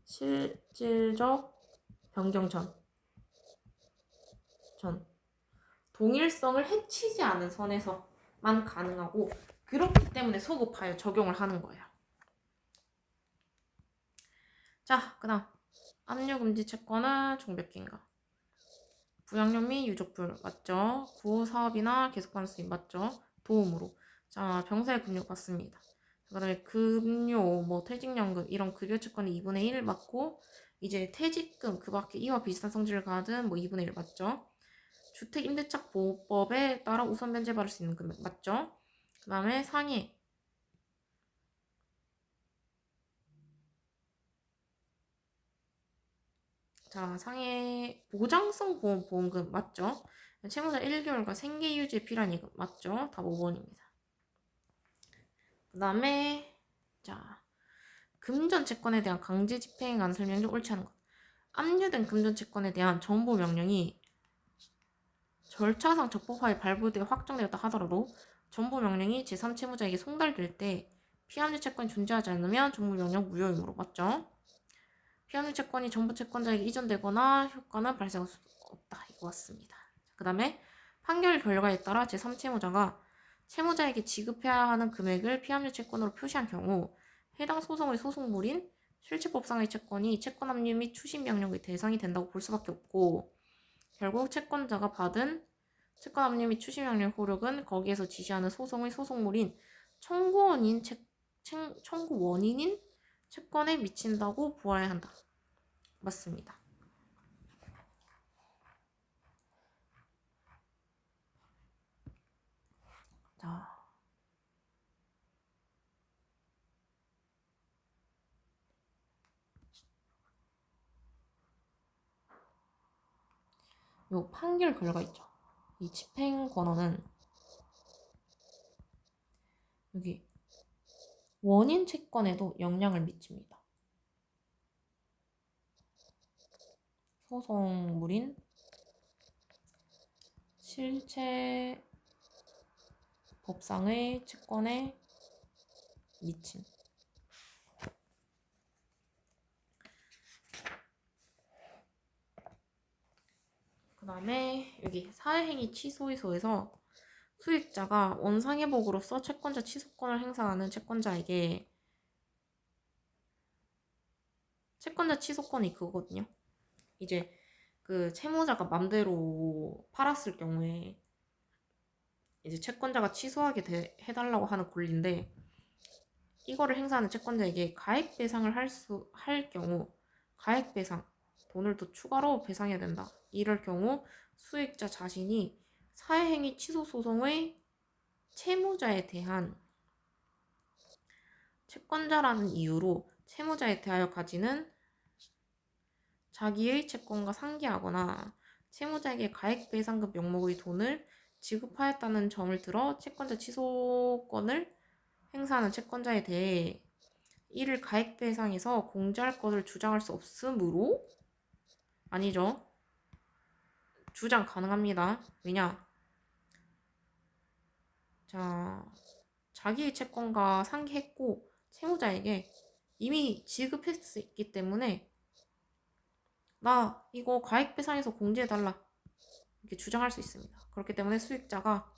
실질적 변경 전 동일성을 해치지 않은 선에서만 가능하고 그렇기 때문에 소급하여 적용을 하는 거예요. 자, 그 다음 압류금지 채권은 총 몇 개인가? 부양력 및 유족불 맞죠? 구사업이나 계속관수입 맞죠? 도움으로. 자, 병사의 급료 받습니다. 그 다음에 급료, 뭐 퇴직연금 이런 급여 채권이 2분의 1 맞고 이제 퇴직금 그 밖에 이와 비슷한 성질을 가진 뭐 2분의 1 맞죠? 주택임대차보호법에 따라 우선 변제받을 수 있는 금액 맞죠? 그 다음에 상해 자, 상해 보장성 보험금 맞죠? 채무자 1개월과 생계 유지에 필요한 이금 맞죠? 답 5번입니다. 그 다음에 자 금전 채권에 대한 강제 집행에 관한 설명 중 옳지 않은 것. 압류된 금전 채권에 대한 전부 명령이 절차상 적법하게 발부되어 확정되었다 하더라도 전부 명령이 제3채무자에게 송달될 때 피압류 채권이 존재하지 않으면 전부 명령 무효이므로 맞죠? 피압류 채권이 전부 채권자에게 이전되거나 효과는 발생할 수 없다. 이거 같습니다. 그 다음에 판결 결과에 따라 제3채무자가 채무자에게 지급해야 하는 금액을 피압류 채권으로 표시한 경우 해당 소송의 소송물인 실체법상의 채권이 채권 압류 및 추심 명령의 대상이 된다고 볼 수밖에 없고 결국 채권자가 받은 채권 압류 및 추심 명령 효력은 거기에서 지시하는 소송의 소송물인 청구 원인인 채권에 미친다고 보아야 한다. 맞습니다. 자, 요 판결 결과 있죠. 이 집행 권한은 여기 원인 채권에도 영향을 미칩니다. 소송물인 실체 법상의 채권에 미친. 그 다음에 여기 사회행위 취소의소에서 수익자가 원상회복으로서 채권자 취소권을 행사하는 채권자에게 채권자 취소권이 그거거든요. 이제 그 채무자가 맘대로 팔았을 경우에 이제 채권자가 취소하게 해달라고 하는 권리인데, 이거를 행사하는 채권자에게 가액 배상을 할 경우 가액 배상, 돈을 더 추가로 배상해야 된다. 이럴 경우 수익자 자신이 사회행위 취소 소송의 채무자에 대한 채권자라는 이유로 채무자에 대하여 가지는 자기의 채권과 상기하거나 채무자에게 가액배상금 명목의 돈을 지급하였다는 점을 들어 채권자 취소권을 행사하는 채권자에 대해 이를 가액배상에서 공제할 것을 주장할 수 없으므로, 아니죠. 주장 가능합니다. 왜냐? 자, 자기의 채권과 상기했고 채무자에게 이미 지급했기 때문에 나 이거 가액배상에서 공제해달라 이렇게 주장할 수 있습니다. 그렇기 때문에 수익자가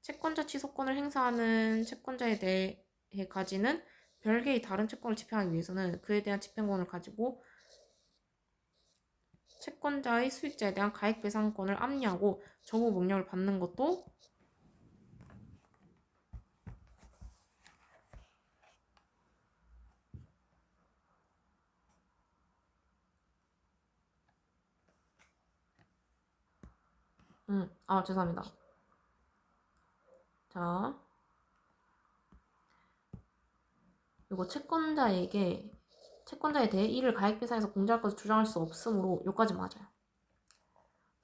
채권자 취소권을 행사하는 채권자에 대해 가지는 별개의 다른 채권을 집행하기 위해서는 그에 대한 집행권을 가지고 채권자의 수익자에 대한 가액배상권을 압류하고 정보 명령을 받는 것도 죄송합니다. 자, 이거 채권자에 대해 이를 가액배상에서 공제할 것을 주장할 수 없으므로 여기까지 맞아요.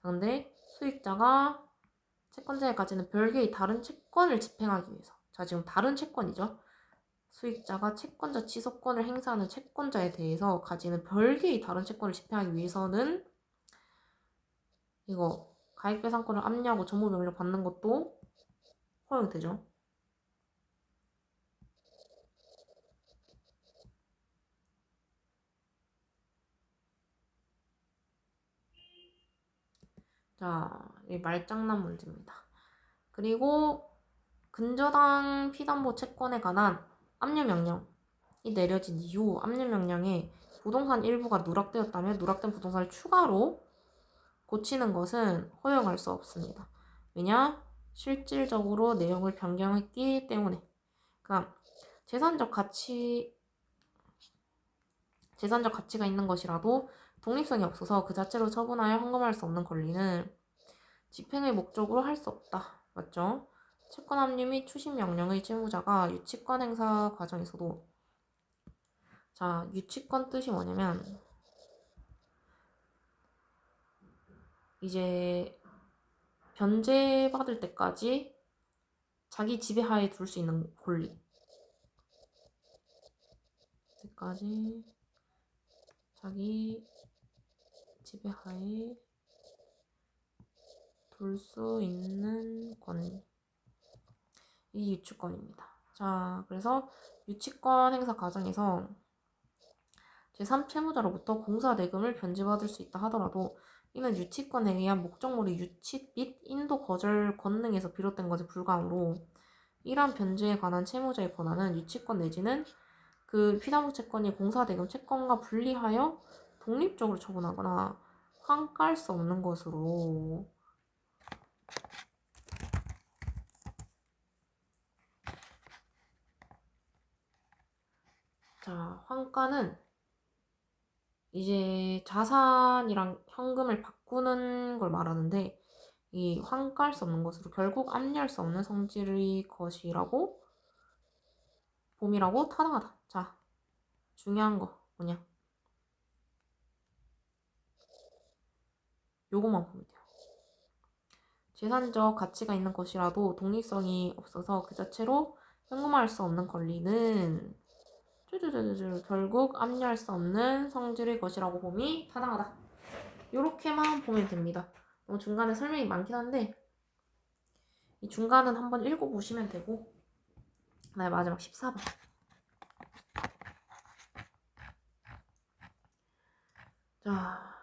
그런데 수익자가 채권자에 가지는 별개의 다른 채권을 집행하기 위해서, 자 지금 다른 채권이죠. 수익자가 채권자 취소권을 행사하는 채권자에 대해서 가지는 별개의 다른 채권을 집행하기 위해서는 이거 가액배상권을 압류하고 전무명령 받는 것도 허용되죠. 자, 이 말장난 문제입니다. 그리고 근저당 피담보 채권에 관한 압류명령이 내려진 이후 압류명령에 부동산 일부가 누락되었다면 누락된 부동산을 추가로 고치는 것은 허용할 수 없습니다. 왜냐? 실질적으로 내용을 변경했기 때문에. 그러니까 재산적 가치가 있는 것이라도 독립성이 없어서 그 자체로 처분하여 헌금할 수 없는 권리는 집행의 목적으로 할 수 없다. 맞죠? 채권 압류 및 추심 명령의 채무자가 유치권 행사 과정에서도, 자, 유치권 뜻이 뭐냐면 이제 변제받을 때까지 자기 지배하에 둘 수 있는 권리. 때까지 자기 지배하에 둘 수 있는 권리. 이 유치권입니다. 자, 그래서 유치권 행사 과정에서 제3채무자로부터 공사대금을 변제받을 수 있다 하더라도 이는 유치권에 의한 목적물의 유치 및 인도 거절 권능에서 비롯된 것에 불과하므로 이러한 변제에 관한 채무자의 권한은 유치권 내지는 그 피담보 채권이 공사대금 채권과 분리하여 독립적으로 처분하거나 환가할 수 없는 것으로, 자, 환가는 이제 자산이랑 현금을 바꾸는 걸 말하는데 이 환가할 수 없는 것으로 결국 압류할 수 없는 성질의 것이라고 봄이라고 타당하다. 자, 중요한 거 뭐냐? 요것만 보면 돼요. 재산적 가치가 있는 것이라도 독립성이 없어서 그 자체로 현금화할 수 없는 권리는 결국 압류할 수 없는 성질의 것이라고 봄이 타당하다. 요렇게만 보면 됩니다. 중간에 설명이 많긴 한데 이 중간은 한번 읽어보시면 되고, 그다음에 마지막 14번. 자,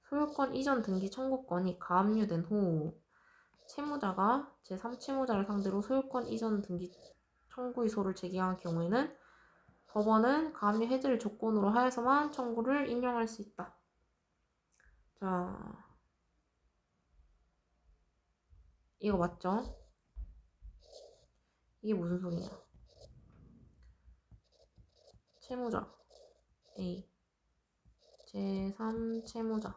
소유권 이전 등기 청구권이 가압류된 후 채무자가 제3채무자를 상대로 소유권 이전 등기 청구의소를 제기한 경우에는 법원은 가압류 해지를 조건으로 하여서만 청구를 인용할 수 있다. 자, 이거 맞죠? 이게 무슨 소리냐? 채무자 A, 제3채무자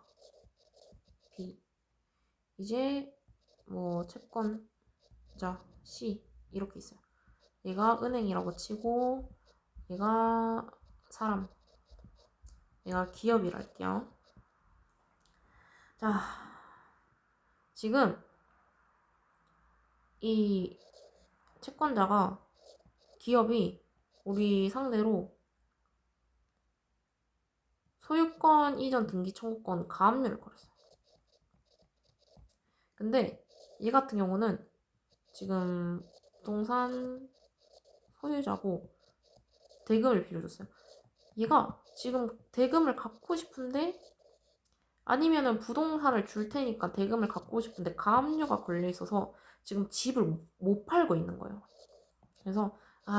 B, 이제 뭐 채권자 C 이렇게 있어요. 얘가 은행이라고 치고 얘가 사람, 얘가 기업이라 할게요. 자, 지금 이 채권자가 기업이 우리 상대로 소유권 이전 등기 청구권 가압류를 걸었어요. 근데 얘 같은 경우는 지금 부동산 소유자고 대금을 빌려줬어요. 얘가 지금 대금을 갖고 싶은데 아니면은 부동산을 줄 테니까 대금을 갖고 싶은데 가압류가 걸려 있어서 지금 집을 못 팔고 있는 거예요. 그래서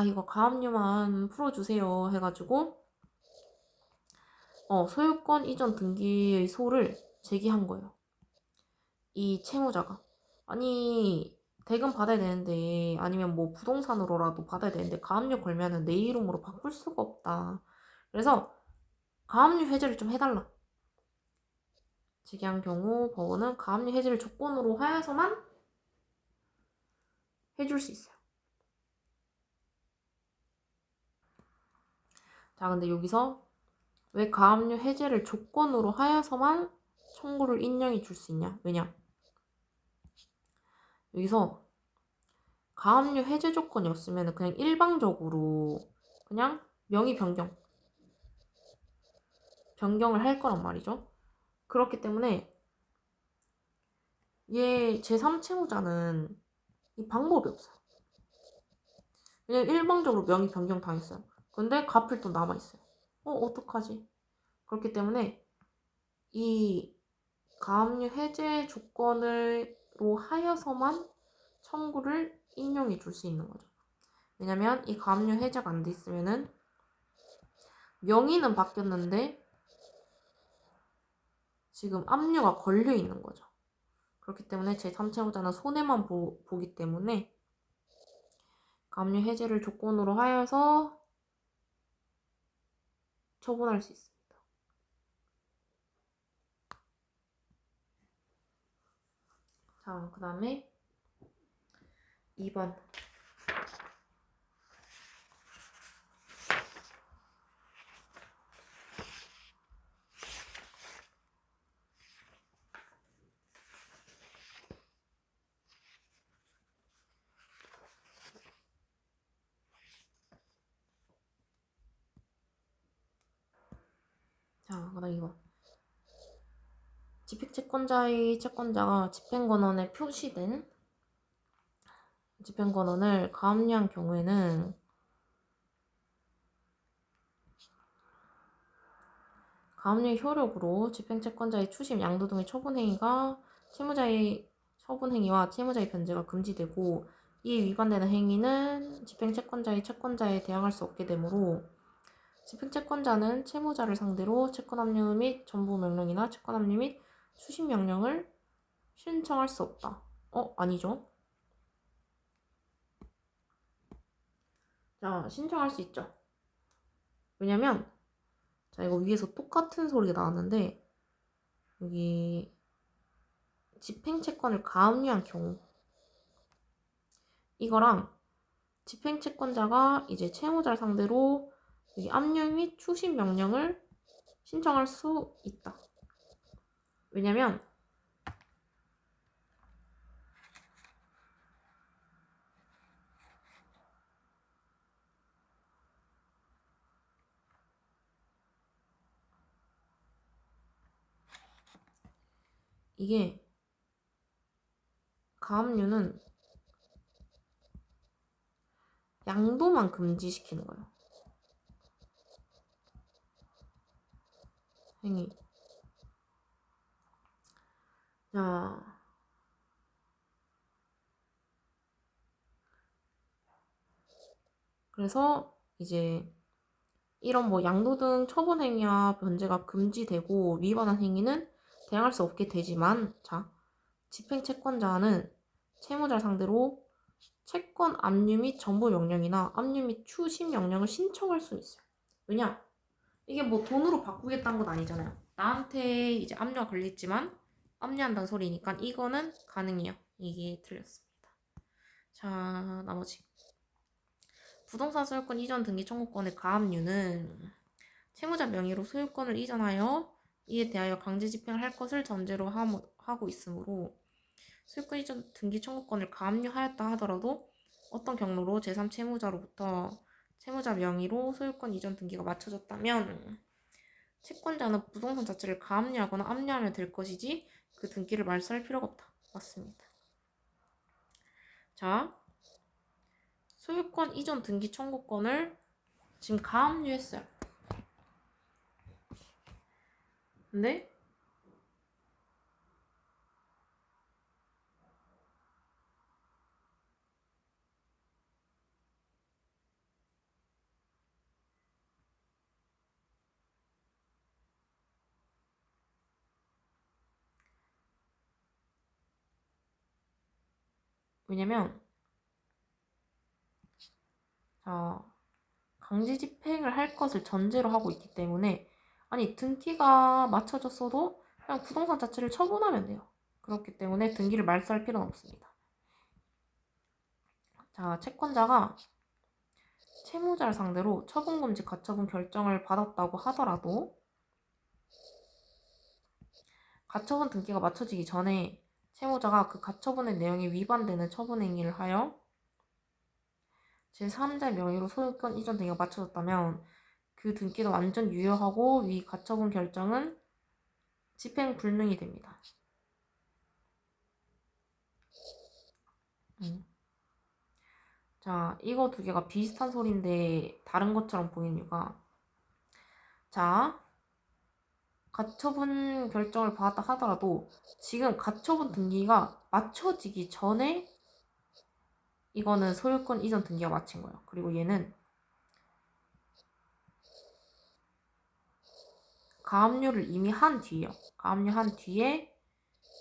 이거 가압류만 풀어주세요 해가지고 소유권 이전 등기의 소를 제기한 거예요. 이 채무자가. 아니 대금 받아야 되는데 아니면 뭐 부동산으로라도 받아야 되는데 가압류 걸면은 내 이름으로 바꿀 수가 없다. 그래서 가압류 해지를 좀 해달라. 제기한 경우 법원은 가압류 해지를 조건으로 하여서만 해줄 수 있어요. 자, 근데 여기서 왜 가압류 해제를 조건으로 하여서만 청구를 인정해 줄 수 있냐? 왜냐? 여기서 가압류 해제 조건이 없으면 그냥 일방적으로 그냥 명의 변경을 할 거란 말이죠. 그렇기 때문에 얘 제3채무자는 이 방법이 없어요. 왜냐면 일방적으로 명의 변경 당했어요. 근데 갚을 돈 남아있어요. 어떡하지? 그렇기 때문에 이 가압류 해제 조건으로 하여서만 청구를 인용해 줄 수 있는 거죠. 왜냐면 이 가압류 해제가 안 돼 있으면은 명의는 바뀌었는데 지금 압류가 걸려 있는 거죠. 그렇기 때문에 제3채무자는 손해만 보기 때문에 가압류 해제를 조건으로 하여서 처분할 수 있습니다. 자, 그 다음에 2번. 자, 그 다음 2번. 집행채권자의 채권자가 집행권원에 표시된 집행권원을 가압류한 경우에는 가압류의 효력으로 집행채권자의 추심, 양도 등의 처분행위가 채무자의 처분행위와 채무자의 변제가 금지되고 이에 위반되는 행위는 집행채권자의 채권자에 대항할 수 없게 되므로 집행채권자는 채무자를 상대로 채권압류 및 전부명령이나 채권압류 및 추심명령을 신청할 수 없다. 아니죠. 자, 신청할 수 있죠. 왜냐면 자, 이거 위에서 똑같은 소리가 나왔는데 여기 집행채권을 가압류한 경우 이거랑 집행채권자가 이제 채무자를 상대로 여기 압류 및 추심 명령을 신청할 수 있다. 왜냐면 이게 가압류는 양도만 금지시키는 거예요. 행위. 자, 그래서 이제 이런 뭐 양도등 처분 행위와 변제가 금지되고 위반한 행위는 대항할 수 없게 되지만, 자, 집행 채권자는 채무자를 상대로 채권 압류 및 전부 명령이나 압류 및 추심 명령을 신청할 수 있어요. 왜냐? 이게 뭐 돈으로 바꾸겠다는 건 아니잖아요. 나한테 이제 압류가 걸렸지만 압류한다는 소리니까 이거는 가능해요. 이게 틀렸습니다. 자, 나머지 부동산 소유권 이전 등기 청구권의 가압류는 채무자 명의로 소유권을 이전하여 이에 대하여 강제 집행을 할 것을 전제로 하고 있으므로 소유권 이전 등기 청구권을 가압류하였다 하더라도 어떤 경로로 제3채무자로부터 채무자 명의로 소유권 이전 등기가 맞춰졌다면 채권자는 부동산 자체를 가압류하거나 압류하면 될 것이지 그 등기를 말소할 필요가 없다. 맞습니다. 자, 소유권 이전 등기 청구권을 지금 가압류했어요. 근데 왜냐면 강제 집행을 할 것을 전제로 하고 있기 때문에, 아니 등기가 맞춰졌어도 그냥 부동산 자체를 처분하면 돼요. 그렇기 때문에 등기를 말소할 필요는 없습니다. 자, 채권자가 채무자를 상대로 처분금지 가처분 결정을 받았다고 하더라도 가처분 등기가 맞춰지기 전에 채무자가 그 가처분의 내용이 위반되는 처분 행위를 하여 제3자의 명의로 소유권 이전 등기가 맞춰졌다면 그 등기는 완전 유효하고 위 가처분 결정은 집행 불능이 됩니다. 자, 이거 두 개가 비슷한 소리인데 다른 것처럼 보이는 이유가, 자, 가처분 결정을 받았다 하더라도 지금 가처분 등기가 맞춰지기 전에 이거는 소유권 이전 등기가 마친 거예요. 그리고 얘는 가압류를 이미 한 뒤에요. 가압류 한 뒤에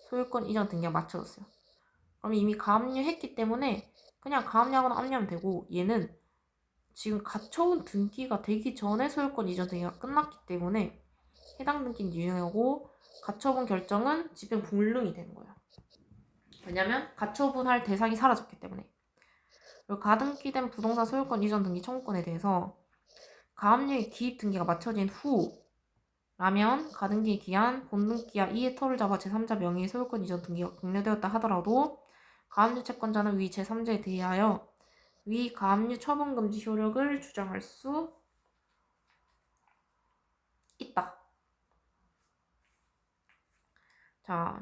소유권 이전 등기가 맞춰졌어요. 그럼 이미 가압류 했기 때문에 그냥 가압류하거나 압류하면 되고, 얘는 지금 가처분 등기가 되기 전에 소유권 이전 등기가 끝났기 때문에 해당 등기는 유효하고 가처분 결정은 집행 불능이 되는 거예요. 왜냐면 가처분할 대상이 사라졌기 때문에. 그리고 가등기된 부동산 소유권 이전 등기 청구권에 대해서 가압류의 기입 등기가 맞춰진 후라면 가등기에 기한 본등기와 이의 터를 잡아 제3자 명의의 소유권 이전 등기가 종료되었다 하더라도 가압류 채권자는 위 제3자에 대하여 위 가압류 처분금지 효력을 주장할 수 있다. 자,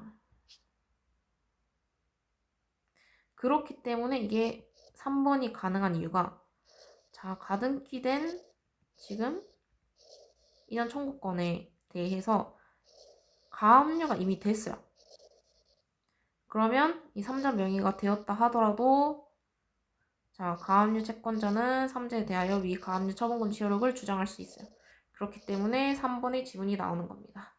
그렇기 때문에 이게 3번이 가능한 이유가, 자, 가등기된 지금 이전 청구권에 대해서 가압류가 이미 됐어요. 그러면 이 3자 명의가 되었다 하더라도, 자, 가압류 채권자는 3자에 대하여 위 가압류 처분금지 효력을 주장할 수 있어요. 그렇기 때문에 3번의 지문이 나오는 겁니다.